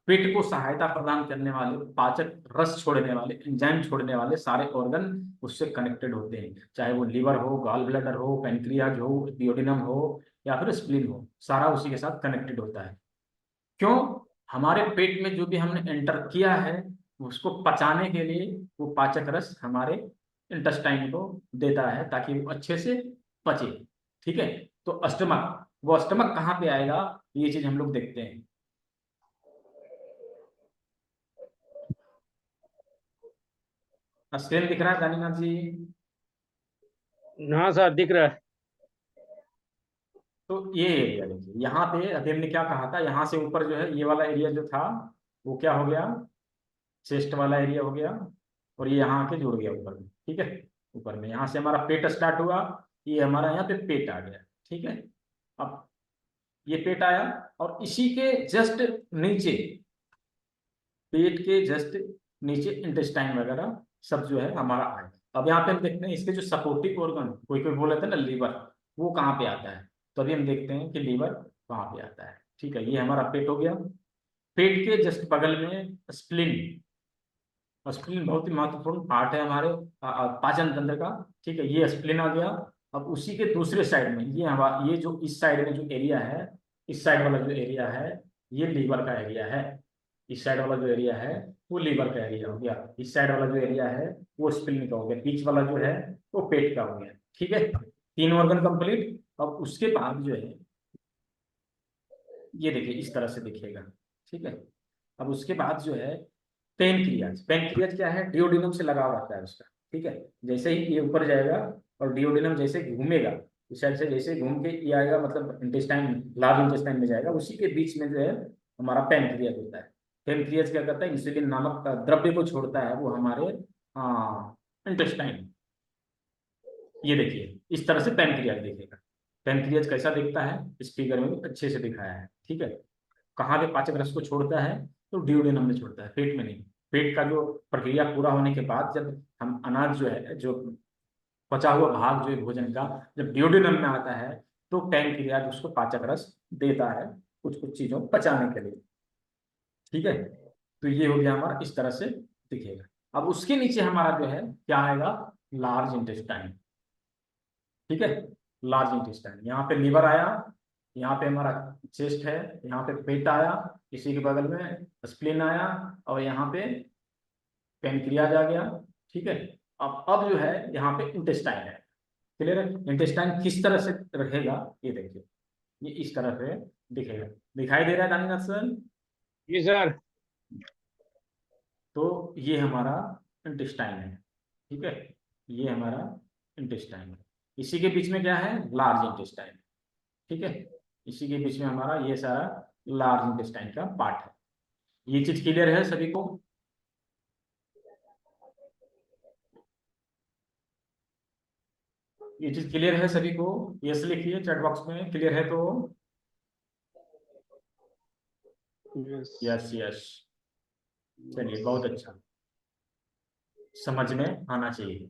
पेट को सहायता प्रदान करने वाले, पाचक रस छोड़ने वाले, एंजाइम छोड़ने वाले सारे ऑर्गन उससे कनेक्टेड होते हैं, चाहे वो लीवर हो, गॉल ब्लैडर हो, पैनक्रियाज हो, डिओडिनम हो या फिर स्प्लीन हो, सारा उसी के साथ कनेक्टेड होता है। क्यों, हमारे पेट में जो भी हमने एंटर किया है उसको पचाने के लिए वो पाचक रस हमारे इंटेस्टाइन को देता है ताकि वो अच्छे से पचे, ठीक है। तो स्टमक, वो स्टमक कहाँ पे आएगा ये चीज हम लोग देखते हैं। स्क्रीन दिख रहा है दानीनाथ जी? हाँ सर दिख रहा है। तो ये एरिया देखिए, यहाँ पे अभी हमने क्या कहा था, यहाँ से ऊपर जो है ये वाला एरिया जो था वो क्या हो गया, चेस्ट वाला एरिया हो गया, और ये यहाँ आके जुड़ गया ऊपर में, ठीक है, ऊपर में यहाँ से हमारा पेट स्टार्ट हुआ, ये हमारा यहाँ पे पेट आ गया, ठीक है। अब ये पेट आया और इसी के जस्ट नीचे, पेट के जस्ट नीचे इंटेस्टाइन वगैरह सब जो है हमारा आएगा। अब यहाँ पे हम देखते हैं इसके जो सपोर्टिव ऑर्गन, कोई कोई बोल रहे थे ना लीवर, वो कहाँ पे आता है, तो अभी हम देखते हैं कि लीवर कहाँ पे आता है, ठीक है। ये हमारा पेट हो गया, पेट के जस्ट बगल में स्प्लीन, स्प्लीन बहुत ही महत्वपूर्ण पार्ट है हमारे पाचन तंत्र का, ठीक है, ये स्प्लीन आ गया। अब उसी के दूसरे साइड में ये जो इस साइड में जो एरिया है, इस साइड वाला जो एरिया है ये लीवर का एरिया है, इस साइड वाला जो एरिया है वो लीवर का एरिया हो गया, इस साइड वाला जो एरिया है वो स्प्लीन का हो गया, बीच वाला जो है वो पेट का हो गया, ठीक है। तीन ऑर्गन कंप्लीट। अब उसके बाद जो है ये देखिए इस तरह से दिखेगा, ठीक है। अब उसके बाद जो है पेनक्रियाज, पेनक्रियाज क्या है, डिओडिनम से लगाव रहता है उसका, ठीक है। जैसे ही ये ऊपर जाएगा और डिओडिनम जैसे घूमेगा इस साइड से, जैसे घूम के ये आएगा मतलब इंटेस्टाइन, लार्ज इंटेस्टाइन में जाएगा, उसी के बीच में जो है हमारा पैनक्रियाज होता है। पैनक्रियाज क्या करता है, इंसुलिन नामक द्रव्य को छोड़ता है, वो हमारे इंटेस्टाइन। ये देखिए इस तरह से पैनक्रियाज दिखेगा। पैनक्रियाज कैसा दिखता है, इस फिगर में भी अच्छे से दिखाया है, ठीक है। कहाँ पे पाचक रस को छोड़ता है, तो ड्यूडेनम में छोड़ता है, पेट में नहीं। पेट का जो प्रक्रिया पूरा होने के बाद जब हम अनाज जो है, जो पचा हुआ भाग जो है भोजन का, जब ड्यूडेनम में आता है, तो पैनक्रियाज उसको पाचक रस देता है कुछ कुछ चीजों को पचाने के लिए, ठीक है। तो ये हो गया हमारा, इस तरह से दिखेगा। अब उसके नीचे हमारा जो है क्या आएगा, लार्ज इंटेस्टाइन, ठीक है। लार्ज इंटेस्टाइन, यहाँ पे लीवर आया, यहाँ पे हमारा चेस्ट है, यहाँ पे पेट आया, इसी के बगल में स्प्लीन आया, और यहाँ पे पैनक्रियाज आ गया, ठीक है। अब जो है यहाँ पे इंटेस्टाइन है, क्लियर है। इंटेस्टाइन किस तरह से रहेगा, ये देखिए, ये इस तरह से दिखेगा। दिखाई दे रहा है दानीनाथ सर? जी सर। तो ये हमारा इंटेस्टाइन है, ठीक है। ये हमारा इंटेस्टाइन है। इसी के बीच में क्या है, लार्ज इंटेस्टाइन, ठीक है। इसी के बीच में हमारा ये सारा लार्ज इंटेस्टाइन का पार्ट है। ये चीज क्लियर है सभी को? ये चीज क्लियर है सभी को? यस लिखिए चैट बॉक्स में, क्लियर है तो। यस यस, चलिए बहुत अच्छा। समझ में आना चाहिए,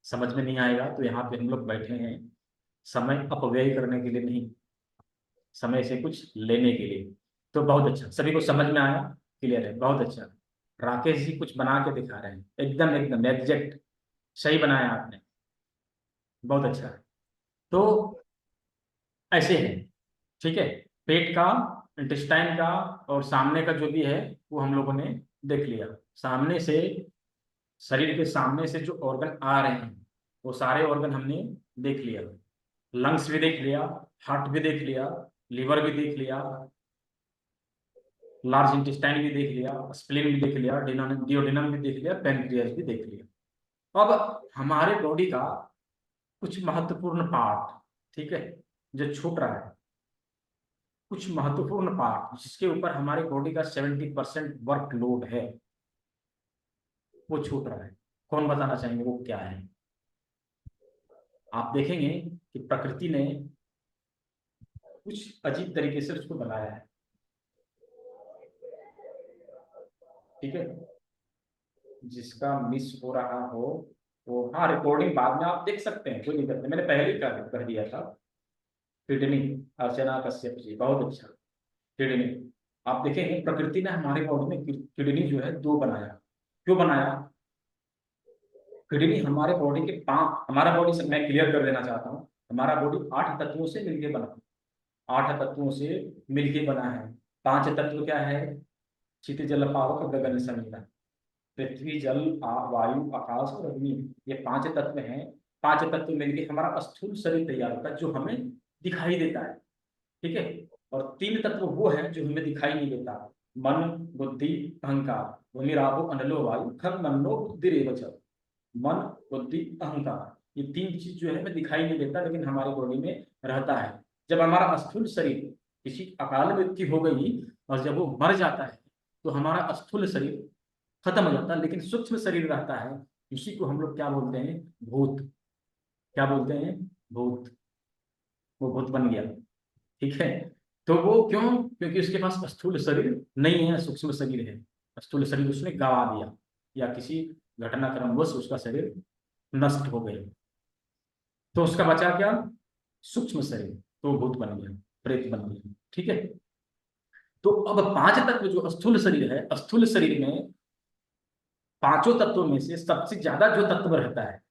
समझ में नहीं आएगा तो यहाँ पे हम लोग बैठे हैं समय अपव्यय करने के लिए नहीं, समय से कुछ लेने के लिए। तो बहुत अच्छा, सभी को समझ में आया, क्लियर है, बहुत अच्छा। राकेश जी कुछ बना के दिखा रहे हैं, एकदम एकदम एग्जैक्ट सही बनाया आपने, बहुत अच्छा। तो ऐसे है, ठीक है। पेट का, इंटेस्टाइन का और सामने का जो भी है वो हम लोगों ने देख लिया। सामने से, शरीर के सामने से जो ऑर्गन आ रहे हैं वो सारे ऑर्गन हमने देख लिया। लंग्स भी देख लिया, हार्ट भी देख लिया, लीवर भी देख लिया, लार्ज इंटेस्टाइन भी देख लिया, स्प्लीन भी देख लिया, डिओडेनम भी देख लिया, पैनक्रियाज भी देख लिया। अब हमारे बॉडी का कुछ महत्वपूर्ण पार्ट, ठीक है, जो छूट रहा है, कुछ महत्वपूर्ण पार्ट जिसके ऊपर हमारी बॉडी का 70% वर्कलोड है, वो छूट रहा है। कौन बताना चाहेंगे वो क्या है? आप देखेंगे कि प्रकृति ने कुछ अजीब तरीके से उसको बनाया है, ठीक है। जिसका मिस हो रहा हो तो हाँ, रिकॉर्डिंग बाद में आप देख सकते हैं, कोई दिक्कत नहीं, मैंने पहले ही कर दिया था। किडनी, अर्चना कश्यप जी, बहुत अच्छा। किडनी, आप देखेंगे प्रकृति ने हमारे बॉडी में किडनी जो है 2 बनाया। क्यों बनाया? किडनी हमारे बॉडी के 5, हमारा बॉडी से मैं क्लियर कर देना चाहता हूँ, हमारा बॉडी 8 तत्वों से मिलकर बना, 8 तत्वों से मिलकर बना है। 5 तत्व क्या है? क्षितिज जल पावक गगन समीरण, पृथ्वी जल वायु आकाश और अग्नि, ये 5 तत्व हैं। 5 तत्व मिलकर हमारा स्थूल शरीर तैयार होता है जो हमें दिखाई देता है, ठीक है। और 3 तत्व वो हैं जो हमें दिखाई नहीं देता, मन बुद्धि अहंकार। भूमिरापो अनलो वायु खम मनो बुद्धि रेव च। मन बुद्धि अहंकार, ये 3 चीज जो है हमें दिखाई नहीं देता लेकिन हमारे बॉडी में रहता है। जब हमारा स्थूल शरीर किसी अकाल मृत्यु हो गई और जब वो मर जाता है तो हमारा स्थूल शरीर खत्म हो जाता है, लेकिन सूक्ष्म शरीर रहता है। इसी को हम लोग क्या बोलते हैं? भूत। क्या बोलते हैं? भूत। वो भूत बन गया, ठीक है। तो वो क्यों? क्योंकि उसके पास स्थूल शरीर नहीं है, सूक्ष्म शरीर है। स्थूल शरीर उसने गवा दिया या किसी घटनाक्रमवश उसका शरीर नष्ट हो गया, तो उसका बचा क्या? सूक्ष्म शरीर, तो भूत बन गया, प्रेत बन गया, ठीक है। तो अब 5 तत्व जो स्थूल शरीर है, स्थूल शरीर में 5 तत्वों में से सबसे ज्यादा जो तत्व रहता है,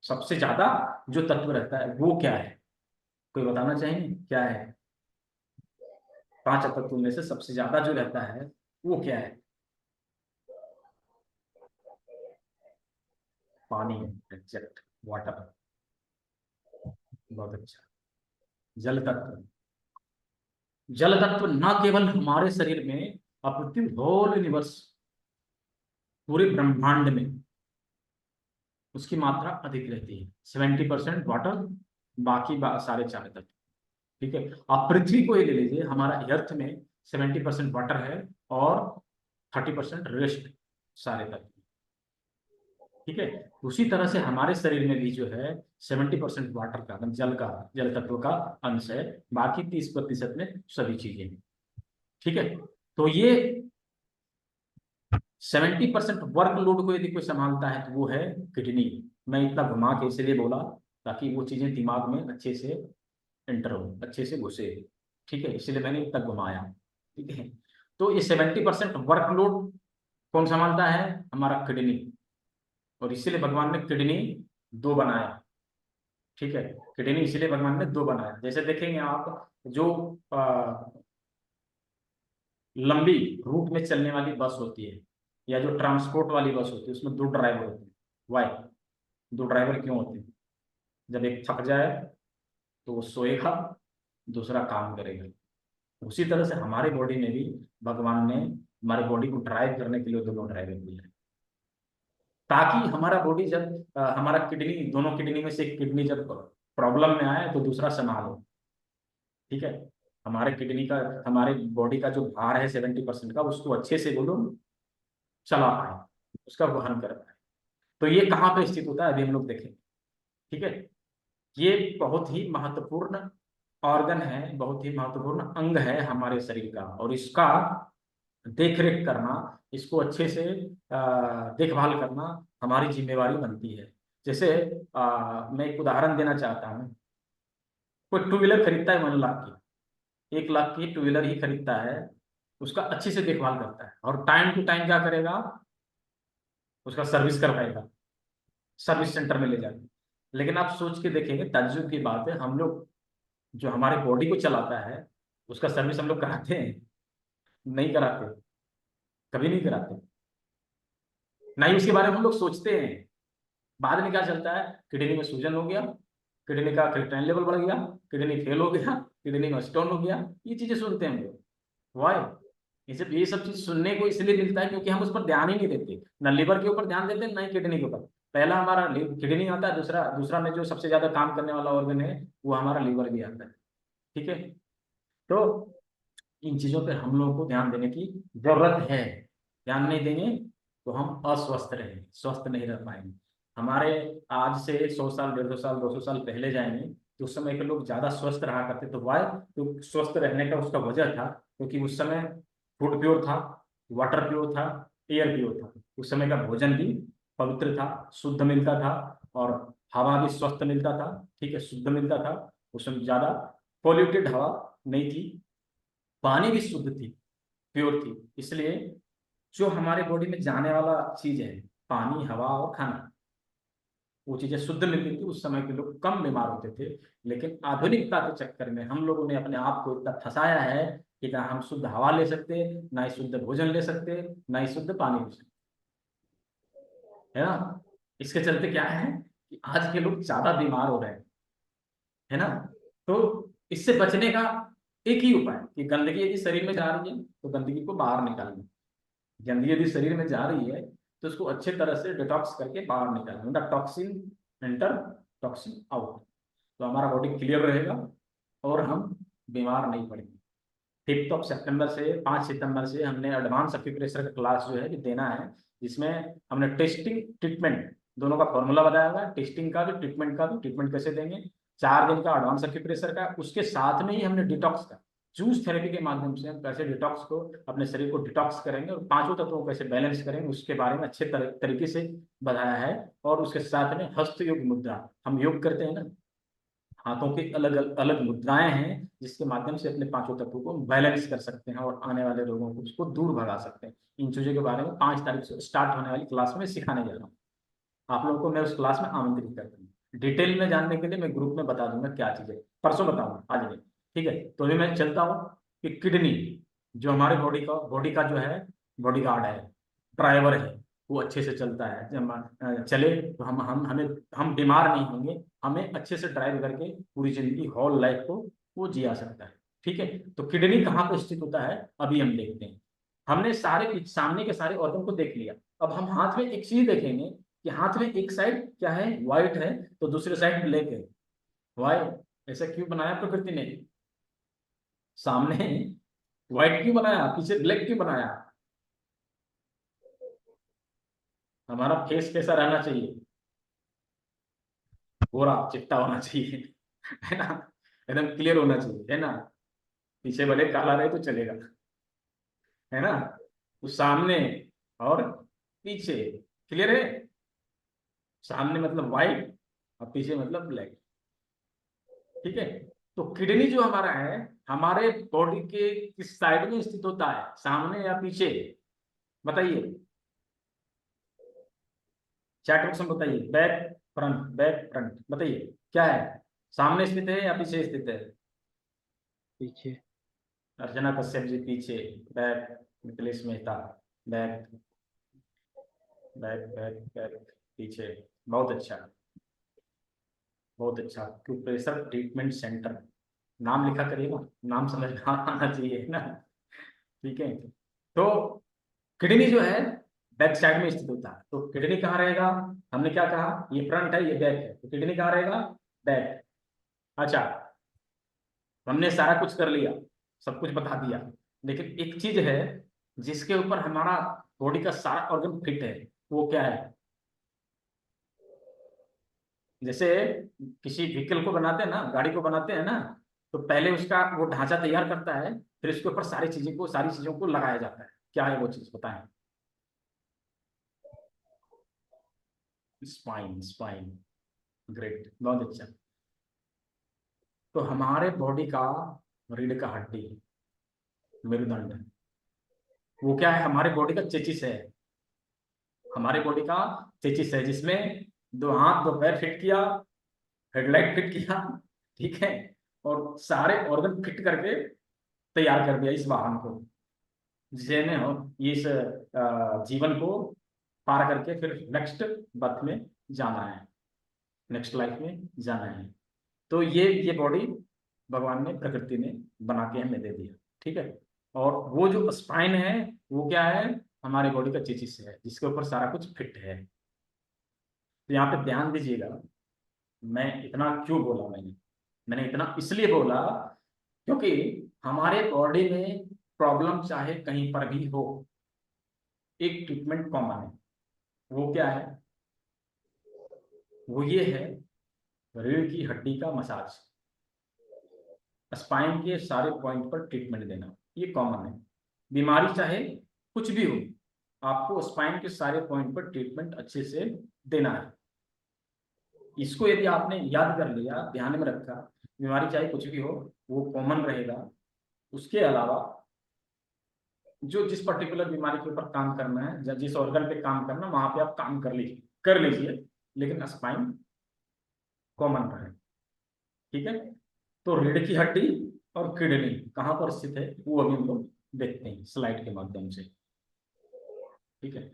सबसे ज्यादा जो तत्व रहता है वो क्या है? कोई बताना चाहेंगे क्या है? 5 तत्वों में से सबसे ज्यादा जो रहता है वो क्या है? पानी, एग्जैक्ट, वाटर, बहुत अच्छा। जल तत्व, जल तत्व न केवल हमारे शरीर में अपितु होल यूनिवर्स, पूरे ब्रह्मांड में उसकी मात्रा अधिक रहती है। 70% वाटर, बाकी सारे 4 तत्व, ठीक है। आप पृथ्वी को ही ले लीजिए, हमारा अर्थ में 70% वाटर है और 30% रेस्ट सारे तत्व। ठीक है, उसी तरह से हमारे शरीर में भी जो है 70% वाटर का, जल तत्व का अंश है, बाकी 30% में सभी चीजें हैं। ठीक है, तो ये 70% वर्कलोड को यदि कोई संभालता है तो वो है किडनी। मैं इतना घुमा के इसलिए बोला ताकि वो चीजें दिमाग में अच्छे से एंटर हो, अच्छे से घुसे। ठीक है, इसलिए मैंने इतना घुमाया। ठीक है, तो ये 70% वर्कलोड कौन संभालता है? हमारा किडनी। और इसीलिए भगवान ने किडनी 2 बनाया। ठीक है, किडनी इसीलिए भगवान ने 2 बनाया। जैसे देखेंगे आप, जो लंबी रूट में चलने वाली बस होती है या जो ट्रांसपोर्ट वाली बस होती है, उसमें 2 ड्राइवर होते हैं। वाई 2 ड्राइवर क्यों होते हैं? जब एक थक जाए तो वो सोएगा, दूसरा काम करेगा। उसी तरह से हमारे बॉडी में भी भगवान ने हमारे बॉडी को ड्राइव करने के लिए 2 ड्राइवर दिए, ताकि हमारा बॉडी जब हमारा किडनी, दोनों किडनी में से एक किडनी जब प्रॉब्लम में आए तो दूसरा संभालो। ठीक है, हमारे किडनी का, हमारे बॉडी का जो भार है 70% का, उसको अच्छे से वो लोग चला पाए, उसका वहन कर पाए। तो ये कहाँ पे स्थित होता है अभी हम लोग देखें। ठीक है, ये बहुत ही महत्वपूर्ण ऑर्गन है, बहुत ही महत्वपूर्ण अंग है हमारे शरीर का, और इसका देख रेख करना, इसको अच्छे से देखभाल करना हमारी जिम्मेवारी बनती है। जैसे मैं एक उदाहरण देना चाहता हूँ। कोई 2 व्हीलर खरीदता है 1 लाख की, 1 लाख की 2 व्हीलर ही खरीदता है, उसका अच्छे से देखभाल करता है और टाइम टू टाइम क्या करेगा, उसका सर्विस करवाएगा, सर्विस सेंटर में ले जाके। लेकिन आप सोच के देखेंगे, ताज्जुब की बात है, हम लोग जो हमारे बॉडी को चलाता है उसका सर्विस हम लोग कराते हैं? नहीं कराते, कभी नहीं कराते, ना ही उसके बारे में हम लोग सोचते हैं। बाद में क्या चलता है, किडनी में सूजन हो गया, किडनी का क्रिएटिनिन लेवल बढ़ गया, किडनी फेल हो गया, किडनी में स्टोन हो गया, ये चीजें सुनते हैं हम लोग। वाई? ये सब चीज सुनने को इसलिए मिलता है क्योंकि हम उस पर ध्यान ही नहीं देते, ना लिवर के ऊपर ध्यान देते हैं, ना ही किडनी के ऊपर। पहला हमारा किडनी आता है, दूसरा दूसरा में जो सबसे ज्यादा काम करने वाला ऑर्गन है वो हमारा लिवर भी आता है। ठीक है, तो इन चीजों पर हम लोगों को ध्यान देने की जरूरत है। ध्यान नहीं देंगे तो हम अस्वस्थ रहेंगे, स्वस्थ नहीं रह पाएंगे। हमारे आज से 100 साल, 150 साल, 200 साल पहले जाएंगे तो उस समय के लोग ज्यादा स्वस्थ रहा करते। तो वाई? तो स्वस्थ रहने का उसका वजह था क्योंकि उस समय फूड प्योर था, वाटर प्योर था, एयर प्योर था। उस समय का भोजन भी पवित्र था, शुद्ध मिलता था, और हवा भी स्वस्थ मिलता था। ठीक है, शुद्ध मिलता था। उस समय ज्यादा पॉल्यूटेड हवा नहीं थी, पानी भी शुद्ध थी, प्योर थी। इसलिए जो हमारे बॉडी में जाने वाला चीज है, पानी, हवा और खाना, वो चीजें शुद्ध मिलती थी। उस समय के लोग कम बीमार होते थे। लेकिन आधुनिकता के चक्कर में हम लोगों ने अपने आप को इतना फंसाया है कि ना हम शुद्ध हवा ले सकते, ना ही शुद्ध भोजन ले सकते, ना ही शुद्ध पानी ले सकते, है ना। इसके चलते क्या है कि आज के लोग ज्यादा बीमार हो रहे हैं, है ना। तो इससे बचने का एक ही उपाय कि गंदगी यदि शरीर में जा रही है तो गंदगी को बाहर निकालना। गंदगी यदि शरीर में जा रही है तो उसको अच्छे तरह से डिटॉक्स करके बाहर निकालना, टॉक्सिन एंटर, टॉक्सिन आउट। तो हमारा बॉडी क्लियर रहेगा और हम बीमार नहीं पड़ेंगे। 5 सितंबर से 5 सितंबर से हमने एडवांस एक्यूप्रेशर का क्लास जो है कि देना है, जिसमें हमने टेस्टिंग, ट्रीटमेंट दोनों का फॉर्मूला बताया हुआ है। टेस्टिंग का भी, ट्रीटमेंट का भी। ट्रीटमेंट कैसे देंगे, 4 दिन का एडवांस एक्यूप्रेशर का, उसके साथ में ही हमने डिटॉक्स का, जूस थेरेपी के माध्यम से हम कैसे डिटॉक्स को, अपने शरीर को डिटॉक्स करेंगे और 5 तत्वों को कैसे बैलेंस करेंगे उसके बारे में अच्छे तरीके से बताया है। और उसके साथ में हस्त योग मुद्रा, हम योग करते हैं ना, हाथों की अलग अलग मुद्राएं हैं जिसके माध्यम से अपने 5 तत्वों को बैलेंस कर सकते हैं और आने वाले रोगों को उसको दूर भगा सकते हैं। इन चीजों के बारे में 5 तारीख से स्टार्ट होने वाली क्लास में सिखाने जा रहा हूँ। आप लोगों को मैं उस क्लास में आमंत्रित करता हूँ। डिटेल में जानने के लिए मैं ग्रुप में बता दूंगा क्या चीजें, परसों बताऊंगा, आज नहीं। ठीक है, तो अभी मैं चलता हूँ कि किडनी जो हमारे बॉडी का जो है बॉडी गार्ड है, ड्राइवर है, वो अच्छे से चलता है। जब चले तो हम बीमार नहीं होंगे, हमें अच्छे से ड्राइव करके पूरी जिंदगी, हॉल लाइफ को वो जिया सकता है। ठीक है, तो किडनी कहाँ पर स्थित होता है अभी हम देखते हैं। हमने सारे सामने के सारे ऑर्गन को देख लिया। अब हम हाथ में एक चीज देखेंगे कि हाथ में एक साइड क्या है, व्हाइट है, तो दूसरे साइड ब्लैक है। वाई? ऐसा क्यों बनाया प्रकृति ने? सामने व्हाइट क्यों बनाया, पीछे ब्लैक क्यों बनाया? हमारा फेस कैसा रहना चाहिए? गोरा चिट्टा होना चाहिए, है ना, एकदम क्लियर होना चाहिए, है ना। पीछे भले काला रहे तो चलेगा, है ना। तो सामने और पीछे क्लियर है। सामने मतलब व्हाइट और पीछे मतलब ब्लैक, ठीक है। तो किडनी जो हमारा है, हमारे बॉडी के किस साइड में स्थित होता है, सामने या पीछे? बताइए, चैट बॉक्स में बताइए। बैक फ्रंट बताइए, क्या है, सामने स्थित है या पीछे स्थित है? पीछे। अर्चना कश्यप जी पीछे, back. Mithilesh Mehta back, back back back, पीछे। बहुत अच्छा, बहुत अच्छा। प्रेशर ट्रीटमेंट सेंटर, नाम लिखा करिए ना, नाम समझ में आना चाहिए ना, ठीक है। तो किडनी जो है बैक साइड में स्थित होता है, तो किडनी कहाँ रहेगा? हमने क्या कहा, ये फ्रंट है ये बैक है, तो किडनी कहाँ रहेगा? बैक। अच्छा, हमने सारा कुछ कर लिया, सब कुछ बता दिया, लेकिन एक चीज है जिसके ऊपर हमारा बॉडी का सारा ऑर्गन फिट है, वो क्या है? जैसे किसी व्हीकल को बनाते हैं ना, गाड़ी को बनाते हैं ना, तो पहले उसका वो ढांचा तैयार करता है, फिर उसके ऊपर सारी चीजों को लगाया जाता है। क्या है वो चीज, बताएं। स्पाइन, स्पाइन, ग्रेट, बहुत अच्छा। तो हमारे बॉडी का रीढ़ का हड्डी, मेरुदंड, वो क्या है? हमारे बॉडी का चेचिस है, हमारे बॉडी का चेचिस है, जिसमें दो हाथ दो पैर फिट किया, हेडलाइट फिट किया, ठीक है, और सारे ऑर्गन फिट करके तैयार कर दिया इस वाहन को, जिसे ने हो इस जीवन को पार करके फिर नेक्स्ट बर्थ में जाना है, नेक्स्ट लाइफ में जाना है। तो ये बॉडी भगवान ने, प्रकृति ने बना के हमें दे दिया, ठीक है। और वो जो स्पाइन है, वो क्या है? हमारे बॉडी का चेसिस है, जिसके ऊपर सारा कुछ फिट है। तो यहाँ पे ध्यान दीजिएगा, मैं इतना क्यों बोला, मैंने इतना इसलिए बोला क्योंकि हमारे बॉडी में प्रॉब्लम चाहे कहीं पर भी हो, एक ट्रीटमेंट कॉमन है। वो क्या है? वो ये है, रीढ़ की हड्डी का मसाज, स्पाइन के सारे पॉइंट पर ट्रीटमेंट देना, ये कॉमन है। बीमारी चाहे कुछ भी हो, आपको स्पाइन के सारे पॉइंट पर ट्रीटमेंट अच्छे से देना है। इसको यदि आपने याद कर लिया, ध्यान में रखा, बीमारी चाहे कुछ भी हो वो कॉमन रहेगा। उसके अलावा जो जिस पर्टिकुलर बीमारी के ऊपर काम करना है, या जिस ऑर्गन पे काम करना, वहां पे आप काम कर लीजिए, लेकिन स्पाइन कॉमन रहे, ठीक है। तो रीढ़ की हड्डी और किडनी कहाँ पर स्थित है, वो अभी हम लोग देखते हैं स्लाइड के माध्यम से, ठीक है।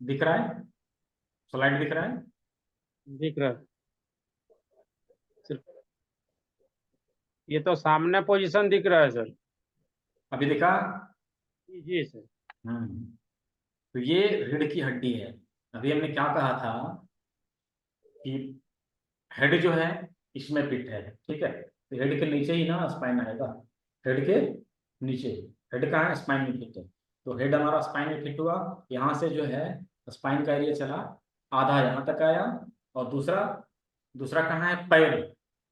दिख रहा है, स्लाइड दिख रहा है? दिख रहा है सिर्फ, ये तो सामने पोजीशन दिख रहा है सर। अभी दिखा? जी जी सर। तो ये रीढ़ की हड्डी है। अभी हमने क्या कहा था कि हेड जो है इसमें फिट है, ठीक है। तो हेड के नीचे ही ना स्पाइन आएगा, हेड के नीचे। हेड कहाँ है? स्पाइन में फिट है। तो हेड हमारा स्पाइन में फिट हुआ, यहाँ से जो है स्पाइन का एरिया चला, आधा यहाँ तक आया, और दूसरा दूसरा कहाँ है? पैर,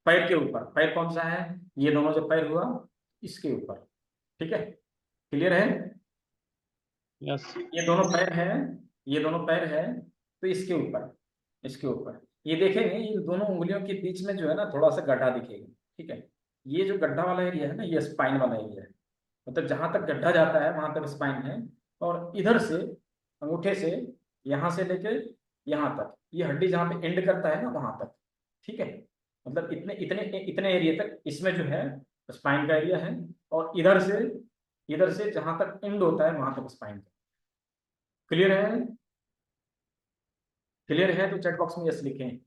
पैर के ऊपर। पैर कौन सा है? ये दोनों जो पैर हुआ, इसके ऊपर, ठीक है। क्लियर है? यस। ये दोनों पैर है, ये दोनों पैर है, तो इसके ऊपर, इसके ऊपर ये देखेंगे, इन दोनों उंगलियों के बीच में जो है ना थोड़ा सा गड्ढा दिखेगा, ठीक है। ये जो गड्ढा वाला एरिया है ना, ये स्पाइन वाला एरिया है, मतलब जहां तक गड्ढा जाता है वहां तक स्पाइन है। और इधर से अंगूठे से यहाँ से लेके यहाँ तक, ये हड्डी जहाँ पे एंड करता है ना वहां तक, ठीक है। मतलब इतने इतने इतने एरिया तक इसमें जो है स्पाइन का एरिया है। और इधर से जहां तक एंड होता है वहां तक स्पाइन का। क्लियर है? क्लियर है तो चैट बॉक्स में यस लिखें।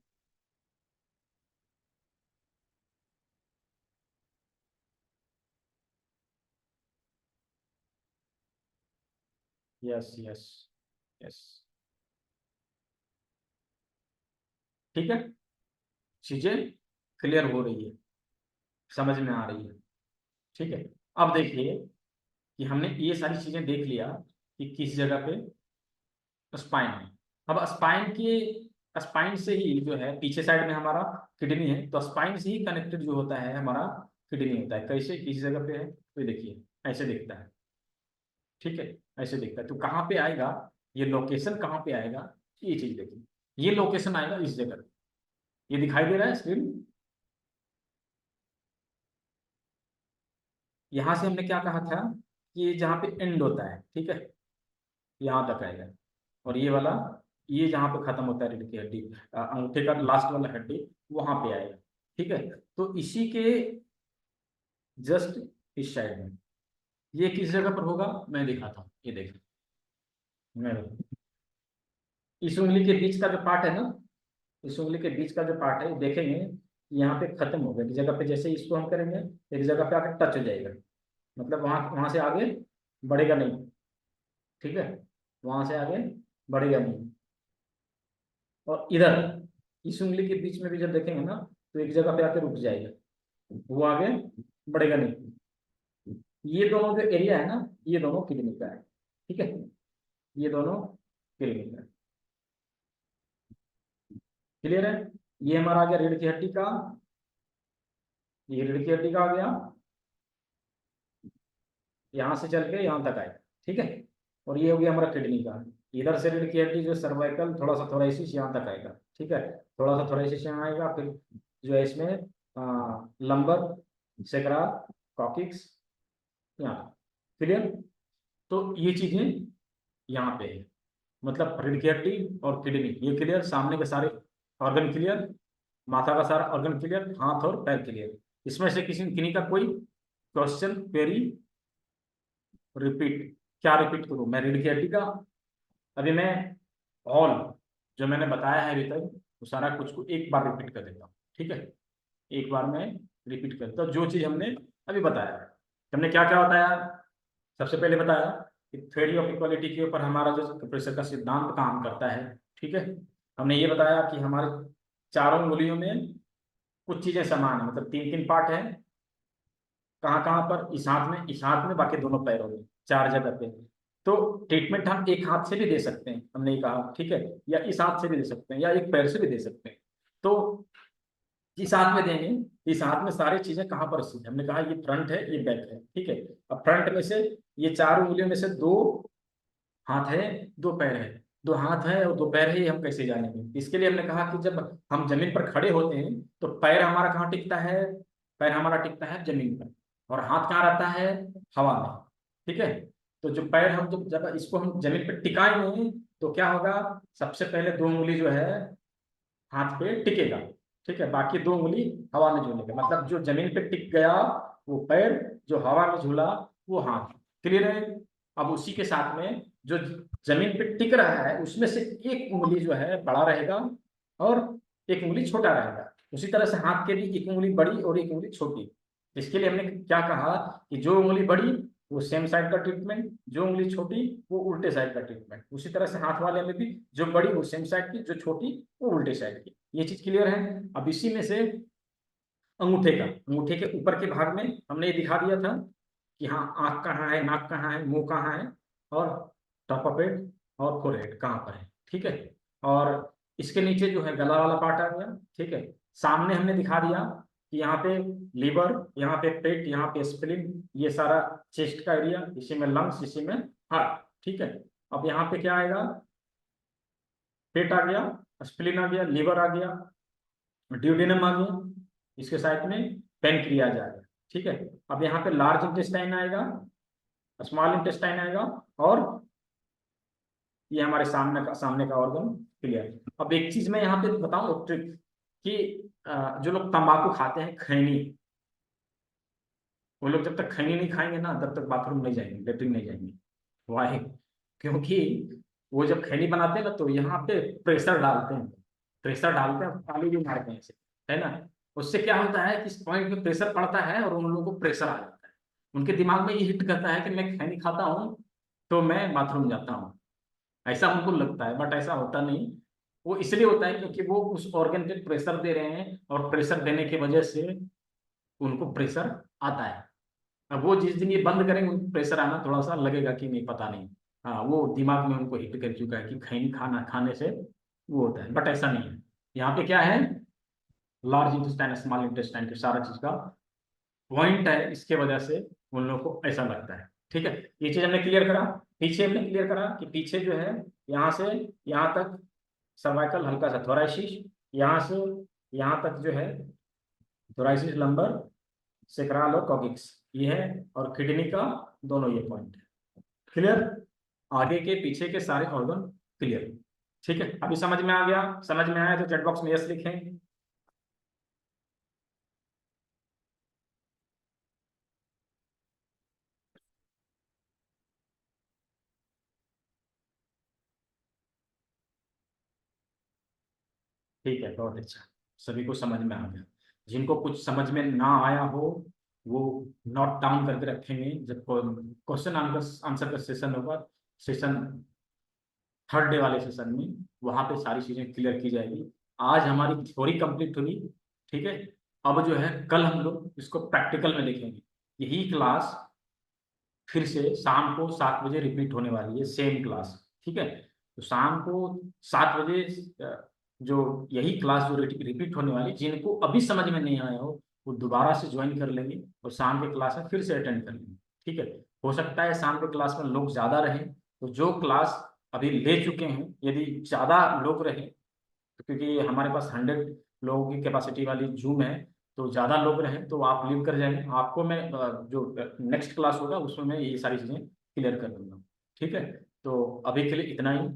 यस यस यस, ठीक है, चीजें क्लियर हो रही है। समझ में आ रही है? ठीक है, अब देखिए कि हमने ये सारी चीजें देख लिया कि किस जगह पे स्पाइन है। अब स्पाइन से ही जो है पीछे साइड में हमारा किडनी है, तो स्पाइन से ही कनेक्टेड जो होता है हमारा किडनी होता है। कैसे, किस जगह पे है, तो ये देखिए ऐसे दिखता है। ठीक है, ऐसे दिखता है। तो कहाँ पे आएगा ये लोकेशन, कहाँ पे आएगा, ये चीज देखिए, ये लोकेशन आएगा इस जगह। ये दिखाई दे रहा है स्क्रीन? यहां से हमने क्या कहा था कि ये जहाँ पे एंड होता है, ठीक है, यहाँ तक आएगा। और ये वाला, ये जहाँ पे खत्म होता है रीढ़ की हड्डी, अंगूठे का लास्ट वाला हड्डी, वहां पे आएगा। ठीक है, तो इसी के जस्ट इस साइड में ये किस जगह पर होगा, मैं दिखाता हूँ। ये देखो, मैं इस उंगली के बीच का जो पार्ट है ना, इस उंगली के बीच का जो पार्ट है, देखेंगे यहाँ पे खत्म हो गया। एक जगह पे जैसे इसको हम करेंगे, एक जगह पे आकर टच हो जाएगा, मतलब वहां वहां से आगे बढ़ेगा नहीं। ठीक है, वहां से आगे बढ़ेगा नहीं। और इधर इस उंगली के बीच में भी जब देखेंगे ना, तो एक जगह पे आके रुक जाएगा, वो आगे बढ़ेगा नहीं। ये दोनों जो एरिया है ना, ये दोनों किडनी का है। ठीक है, ये दोनों किडनी का है। क्लियर है? ये हमारा आ गया रीढ़ की हड्डी का, ये रीढ़ की हड्डी का आ गया, यहाँ से चल के यहाँ तक आएगा। ठीक है, और ये हो गया हमारा किडनी का। इधर से रीढ़ की हड्डी जो सर्वाइकल थोड़ा सा थोरेसिस यहाँ तक आएगा। ठीक है, थोड़ा सा थोरेसिस यहाँ आएगा, फिर जो है इसमें लंबर, सेक्राल, कॉकिक्स, यहाँ। क्लियर? तो ये चीजें यहाँ पे है, मतलब रीढ़ की हड्डी और किडनी ये क्लियर, सामने के सारे ऑर्गन क्लियर, माथा का सारा ऑर्गन क्लियर, हाथ और पैर क्लियर। इसमें से किन्हीं का कोई क्वेश्चन, क्वेरी, रिपीट? क्या रिपीट करूं मैं? रीढ़ की हड्डी का अभी मैं ऑल जो मैंने बताया है अभी तक, वो सारा कुछ को एक बार रिपीट कर देता हूँ। ठीक है, एक बार मैं रिपीट करता हूँ जो चीज हमने अभी बताया है। हमने क्या क्या बताया? सबसे पहले बताया कि थ्योरी ऑफ इक्वालिटी के ऊपर हमारा जो प्रेशर का सिद्धांत काम करता है। ठीक है, हमने ये बताया कि हमारे चारों उंगलियों में कुछ चीजें समान है, मतलब तीन तीन पार्ट है। कहाँ कहाँ पर? इस हाथ में, बाकी दोनों पैरों में, चार जगह पे। तो ट्रीटमेंट हम एक हाथ से भी दे सकते हैं, हमने ये कहा। ठीक है, या इस हाथ से भी दे सकते हैं, या एक पैर से भी दे सकते हैं। तो जिस हाथ में देंगे, इस हाथ में सारी चीजें कहाँ पर स्थित है? हमने कहा ये फ्रंट है, ये बैक है। ठीक है, अब फ्रंट में से ये चार उंगलियों में से दो हाथ है, दो पैर है। दो हाथ है और दो पैर है, ये हम कैसे जानेंगे? इसके लिए हमने कहा कि जब हम जमीन पर खड़े होते हैं तो पैर हमारा कहाँ टिकता है? पैर हमारा टिकता है जमीन पर, और हाथ कहाँ रहता है? हवा में। ठीक है, तो जो पैर हम जब इसको हम जमीन पर टिकाएंगे तो क्या होगा? सबसे पहले दो उंगली जो है हाथ पे टिकेगा। ठीक है, बाकी दो उंगली हवा में झूलेगा, मतलब जो जमीन पे टिक गया वो पैर, जो हवा में झूला वो हाथ। क्लियर है? अब उसी के साथ में जो जमीन पे टिक रहा है उसमें से एक उंगली जो है बड़ा रहेगा और एक उंगली छोटा रहेगा। उसी तरह से हाथ के भी एक उंगली बड़ी और एक उंगली छोटी। इसके लिए हमने क्या कहा कि जो उंगली बड़ी वो सेम साइड का ट्रीटमेंट, जो उंगली छोटी वो उल्टे साइड का ट्रीटमेंट। उसी तरह से हाथ वाले में भी जो बड़ी वो सेम साइड की, जो छोटी वो उल्टे साइड की। ये चीज क्लियर है? अब इसी में से अंगूठे के ऊपर के भाग में हमने ये दिखा दिया था कि हाँ आंख कहाँ है, नाक कहाँ है, मुंह कहाँ है, और टॉप ऑफ हेड और फोरहेड कहाँ पर है। ठीक है, और इसके नीचे जो है गला वाला पार्ट आ गया। ठीक है, सामने हमने दिखा दिया कि यहाँ पे लीवर, यहाँ पे पेट, यहाँ पे स्प्लीन, ये सारा चेस्ट का एरिया, इसी में लंग्स, इसी में हार्ट। ठीक है, अब यहाँ पे क्या आएगा? पेट आ गया, स्प्लीन आ गया, लीवर आ गया, ड्यूडेनम आ गया, इसके साइड में पेनक्रियाज आ गया। ठीक है, अब यहाँ पे लार्ज इंटेस्टाइन आएगा, स्मॉल इंटेस्टाइन आएगा, और ये हमारे सामने का ऑर्गन। क्लियर? अब एक चीज मैं यहाँ पे बताऊं ट्रिक कि जो लोग तंबाकू खाते हैं, खैनी, वो लोग जब तक खैनी नहीं खाएंगे ना तब तक बाथरूम नहीं जाएंगे, लेटरिन नहीं जाएंगे। वाह, क्योंकि वो जब खैनी बनाते हैं ना तो यहाँ पे प्रेशर डालते हैं, ताली भी मारते हैं ऐसे, है ना। उससे क्या होता है कि इस पॉइंट पे प्रेशर पड़ता है और उन लोगों को प्रेशर आ जाता है। उनके दिमाग में ये हिट करता है कि मैं खैनी खाता हूँ तो मैं बाथरूम जाता हूँ, ऐसा उनको लगता है, बट ऐसा होता नहीं। वो इसलिए होता है क्योंकि वो उस ऑर्गन पे प्रेशर दे रहे हैं, और प्रेशर देने की वजह से उनको प्रेशर आता है। अब वो जिस दिन ये बंद करेंगे उनको प्रेशर आना थोड़ा सा लगेगा कि नहीं, पता नहीं। हाँ, वो दिमाग में उनको हिट कर चुका है कि खैनी खाना खाने से वो होता है, बट ऐसा नहीं है। यहाँ पे क्या है, लार्ज इंटेस्टाइन स्मॉल इंटेस्टाइन के सारा चीज का पॉइंट है, इसके वजह से उन लोगों को ऐसा लगता है। ठीक है, ये चीज हमने क्लियर करा। पीछे हमने क्लियर करा कि पीछे जो है यहाँ से यहाँ तक सर्वाइकल हल्का सा थोराइसिस, यहाँ से यहाँ तक जो है थोराइसिस लंबर सेक्रल और कॉगिक्स ये है, और किडनी का दोनों ये पॉइंट है। क्लियर, आगे के पीछे के सारे ऑर्गन क्लियर। ठीक है, अभी समझ में आ गया? समझ में आया तो चैट बॉक्स में यस लिखें। ठीक है, बहुत अच्छा, सभी को समझ में आ गया। जिनको कुछ समझ में ना आया हो वो नोट डाउन करके रखेंगे, जब क्वेश्चन आंसर का सेशन होगा, सेशन थर्ड डे वाले सेशन में, वहां पे सारी चीजें क्लियर की जाएगी। आज हमारी थ्योरी कंप्लीट हुई। ठीक है, अब जो है कल हम लोग इसको प्रैक्टिकल में देखेंगे। यही क्लास फिर से शाम को 7 बजे रिपीट होने वाली है, सेम क्लास। ठीक है, तो शाम को 7 बजे जो यही क्लास जो रिपीट होने वाली, जिनको अभी समझ में नहीं आया हो वो दोबारा से ज्वाइन कर लेंगे और शाम के क्लास में फिर से अटेंड कर लेंगे। ठीक है, हो सकता है शाम के क्लास में लोग ज़्यादा रहें, तो जो क्लास अभी ले चुके हैं यदि ज़्यादा लोग रहें, तो क्योंकि हमारे पास 100 लोगों की कैपेसिटी वाली जूम है, तो ज़्यादा लोग रहें तो आप लीव कर जाएंगे, आपको मैं जो नेक्स्ट क्लास होगा उसमें मैं ये सारी चीज़ें क्लियर कर दूंगा। ठीक है, तो अभी के लिए इतना ही।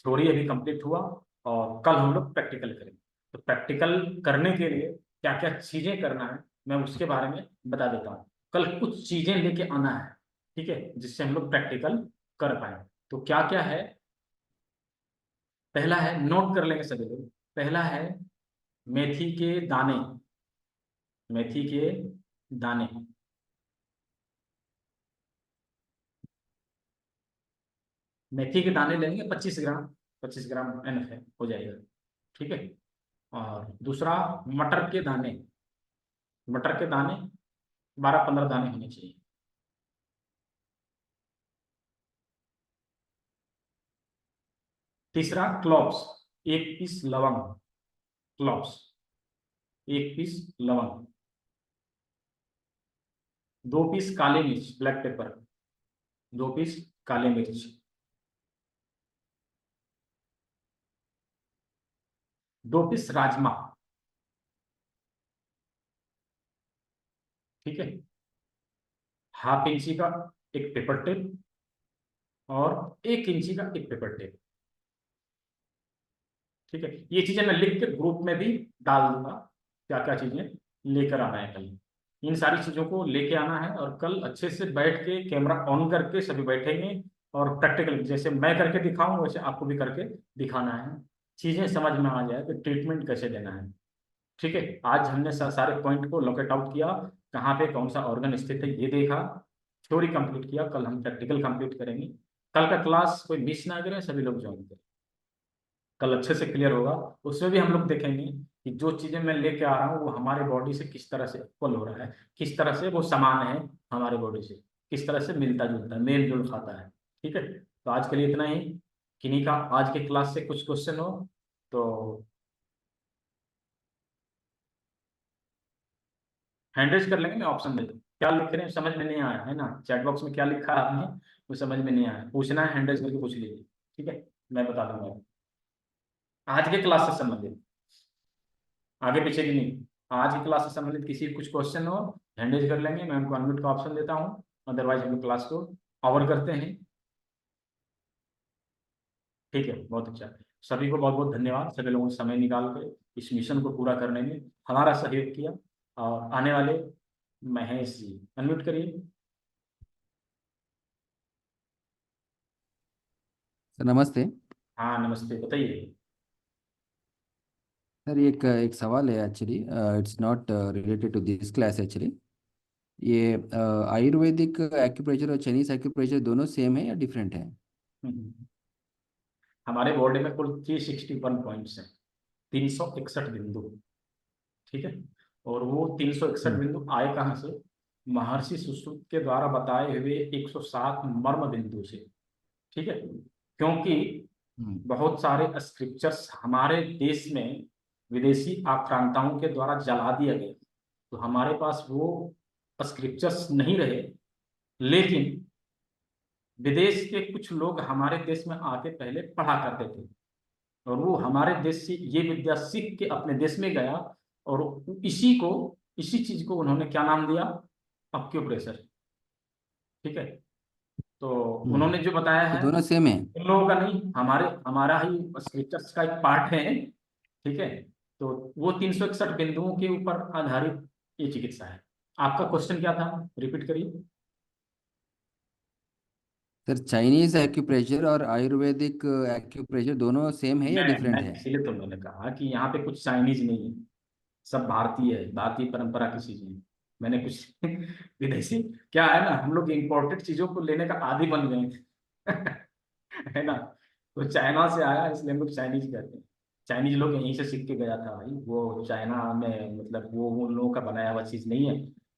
थ्योरी अभी कंप्लीट हुआ और कल हम लोग प्रैक्टिकल करेंगे। तो प्रैक्टिकल करने के लिए क्या क्या चीज़ें करना है मैं उसके बारे में बता देता हूँ। कल कुछ चीज़ें लेके आना है, ठीक है, जिससे हम लोग प्रैक्टिकल कर पाए। तो क्या क्या है, पहला है, नोट कर लेंगे सभी लोग, पहला है मेथी के दाने। मेथी के दाने, मेथी के दाने लेंगे 25 ग्राम, 25 ग्राम एनफ है, हो जाएगा। ठीक है, और दूसरा मटर के दाने, मटर के दाने 12-15 दाने होने चाहिए। तीसरा क्लॉव्स, 1 पीस लवंग, क्लॉव्स 1 पीस लवंग। 2 पीस काली मिर्च, ब्लैक पेपर, 2 पीस काली मिर्च। 2 पीस राजमा। ठीक है, हाफ इंची का एक पेपर टेप और 1 इंची का एक पेपर टेप। ठीक है, ये चीजें मैं लिख के ग्रुप में भी डाल दूंगा, क्या क्या चीजें लेकर आना है कल। इन सारी चीजों को लेके आना है और कल अच्छे से बैठ के कैमरा ऑन करके सभी बैठेंगे और प्रैक्टिकल जैसे मैं करके दिखाऊं वैसे आपको भी करके दिखाना है, चीजें समझ में आ जाए कि ट्रीटमेंट कैसे देना है। ठीक है, आज हमने सारे पॉइंट को लोकेट आउट किया, कहाँ पे कौन सा ऑर्गन स्थित है ये देखा, थ्योरी कंप्लीट किया। कल हम प्रैक्टिकल कंप्लीट करेंगे। कल का क्लास कोई मिस ना करें, सभी लोग ज्वाइन करें, कल अच्छे से क्लियर होगा। उसमें भी हम लोग देखेंगे कि जो चीजें मैं लेके आ रहा हूँ वो हमारे बॉडी से किस तरह से इक्वल हो रहा है, किस तरह से वो समान है हमारे बॉडी से, किस तरह से मिलता जुलता है, मेल जुल खाता है। ठीक है, तो आज के लिए इतना ही। किन्हीं का आज के क्लास से कुछ क्वेश्चन हो तो हैंड रेज कर लेंगे, मैं ऑप्शन दे दूँ। क्या लिख रहे हैं समझ में नहीं आया है ना, चैट बॉक्स में क्या लिखा है आपने वो समझ में नहीं आया, पूछना है हैंड रेज करके पूछ लीजिए। ठीक है, मैं बता दूंगा आज के क्लास से संबंधित, आगे पीछे की नहीं। आज की क्लास से संबंधित किसी कुछ क्वेश्चन हो हैंड रेज कर लेंगे, मैं उनको अनम्यूट का ऑप्शन देता हूँ, अदरवाइज हम लोग क्लास को ओवर करते हैं। ठीक है, बहुत अच्छा, सभी को बहुत बहुत धन्यवाद, सभी लोगों ने समय निकाल कर इस मिशन को पूरा करने में हमारा सहयोग किया। और आने वाले महेश जी अनम्यूट करिए। सर नमस्ते। हाँ नमस्ते, बताइए। सर एक एक सवाल है actually, it's not related to this class actually. ये आयुर्वेदिक एक्यूप्रेशर और चाइनीज एक्यूप्रेशर दोनों सेम है या डिफरेंट है? हमारे बोर्ड में कुल 361 पॉइंट्स हैं, 361 बिंदु। ठीक है, और वो 361 हम्म। बिंदु आए कहाँ से? महर्षि सुश्रुत के द्वारा बताए हुए 107 मर्म बिंदु से। ठीक है, क्योंकि हम्म। बहुत सारे स्क्रिप्चर्स हमारे देश में विदेशी आक्रांताओं के द्वारा जला दिया गया, तो हमारे पास वो स्क्रिप्चर्स नहीं रहे, लेकिन विदेश के कुछ लोग हमारे देश में आके पहले पढ़ा करते थे, और वो हमारे देश से ये विद्या सीख के अपने देश में गया, और इसी चीज को उन्होंने क्या नाम दिया? अक्यूप्रेशर। ठीक है, तो उन्होंने जो बताया तो है दोनों सेम है? उन लोगों का नहीं, हमारा ही स्क्रिप्चर्स का एक पार्ट है। ठीक है, तो वो 361 बिंदुओं के ऊपर आधारित ये चिकित्सा है। आपका क्वेश्चन क्या था, रिपीट करिए। सर चाइनीज एक्यूप्रेशर और आयुर्वेदिक एक्यूप्रेशर दोनों सेम है या मैं डिफरेंट है? इसीलिए तो मैंने कहा कि यहाँ पे कुछ चाइनीज नहीं है, सब भारतीय है, भारतीय परंपरा की चीजें हैं। मैंने कुछ विदेशी, क्या है ना, हम लोग इम्पोर्टेड चीजों को लेने का आदी बन गए हैं। है ना, तो चाइना से आया इसलिए हम लोग चाइनीज कहते हैं। चाइनीज लोग यहीं से सीख के गया था भाई, वो चाइना में मतलब वो उन लोगों का बनाया हुआ चीज नहीं है,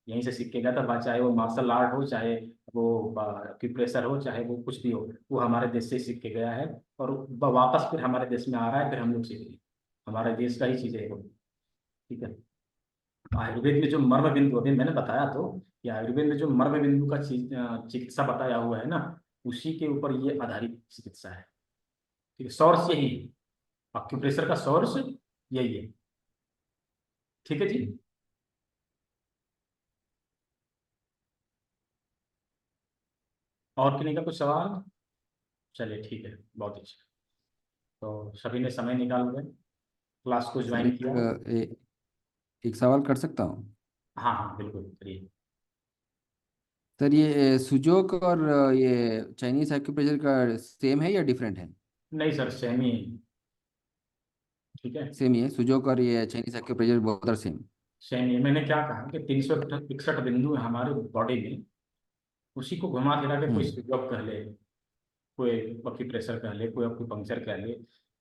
यहीं से सीख के गया था। चाहे वो मार्शल आर्ट हो, चाहे वो एक्यूप्रेशर हो, चाहे वो कुछ भी हो, वो हमारे देश से ही सीख के गया है, और वापस फिर हमारे देश में आ रहा है, फिर हम लोग सीख रहे हैं। हमारे देश का ही चीज है वो। ठीक है, आयुर्वेद में जो मर्म बिंदु, अभी मैंने बताया तो कि आयुर्वेद में जो मर्म बिंदु का चिकित्सा बताया हुआ है ना, उसी के ऊपर ये आधारित चिकित्सा है। ठीक है, सोर्स यही है, एक्यूप्रेशर का सोर्स यही है। ठीक है जी। और किसी का कुछ सवाल? चलिए ठीक है, बहुत अच्छा। तो सभी ने समय निकाल कर क्लास को सर ज्वाइन किया। एक सवाल कर सकता हूँ? हाँ हाँ बिल्कुल करिए। सर ये सुजोक और ये चाइनीज एक्यूप्रेशर का सेम है या डिफरेंट है? नहीं सर, सेम ही है। ठीक है, सेम ही है, सुजोक और ये Chinese acupressure both are same? Same ही है। मैंने क्या कहा कि 361 बिंदु है हमारे बॉडी में, उसी को घुमा फिरा के कोई हम्म। सुजोग कह ले, कोई एक्यूप्रेशर कह ले, कोई एक्यूपंक्चर कह ले,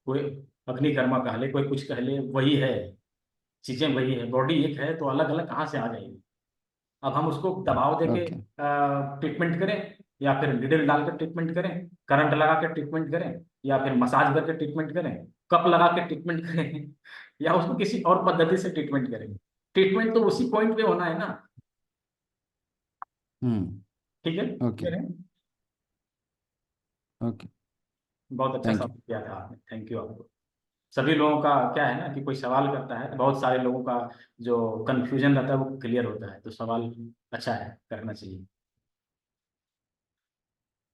कोई अग्निकर्मा कह ले, कोई कुछ कह ले, वही है। चीजें वही है, बॉडी एक है तो अलग अलग कहाँ से आ जाएगी? अब हम उसको दबाव देके ओके। ट्रीटमेंट करें, या फिर निडल डाल के ट्रीटमेंट करें, करंट लगा के ट्रीटमेंट करें, या फिर मसाज करके ट्रीटमेंट करें, कप लगा के ट्रीटमेंट करें, या उसको किसी और पद्धति से ट्रीटमेंट करें, ट्रीटमेंट तो उसी पॉइंट पे होना है ना। हम्म। ठीक है, ओके। clear है? ओके। बहुत अच्छा थैंक सवाल यू। किया था आपने, थैंक यू आपको। सभी लोगों का क्या है ना कि कोई सवाल करता है तो बहुत सारे लोगों का जो कंफ्यूजन रहता है वो क्लियर होता है, तो सवाल अच्छा है, करना चाहिए।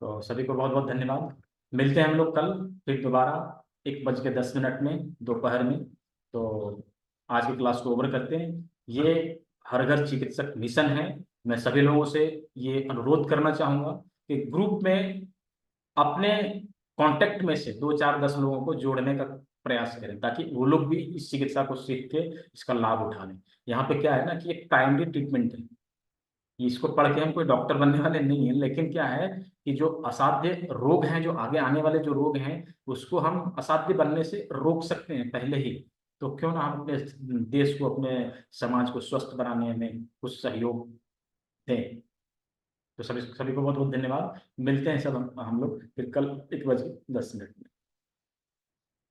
तो सभी को बहुत बहुत धन्यवाद। मिलते हैं हम लोग कल फिर दोबारा 1:10 में दोपहर में। तो आज की क्लास को ओवर करते हैं। ये हर घर चिकित्सक मिशन है। मैं सभी लोगों से ये अनुरोध करना चाहूँगा कि ग्रुप में अपने कांटेक्ट में से 2 4 10 लोगों को जोड़ने का प्रयास करें, ताकि वो लोग भी इस चिकित्सा को सीख के इसका लाभ उठा लें। यहाँ पे क्या है ना कि एक टाइमली ट्रीटमेंट है, इसको पढ़ के हम कोई डॉक्टर बनने वाले नहीं हैं, लेकिन क्या है कि जो असाध्य रोग हैं, जो आगे आने वाले जो रोग हैं, उसको हम असाध्य बनने से रोक सकते हैं पहले ही। तो क्यों ना हम अपने देश को, अपने समाज को स्वस्थ बनाने में कुछ सहयोग दें। तो सभी सभी को बहुत बहुत धन्यवाद। मिलते हैं सब हम लोग फिर कल 1:10 में।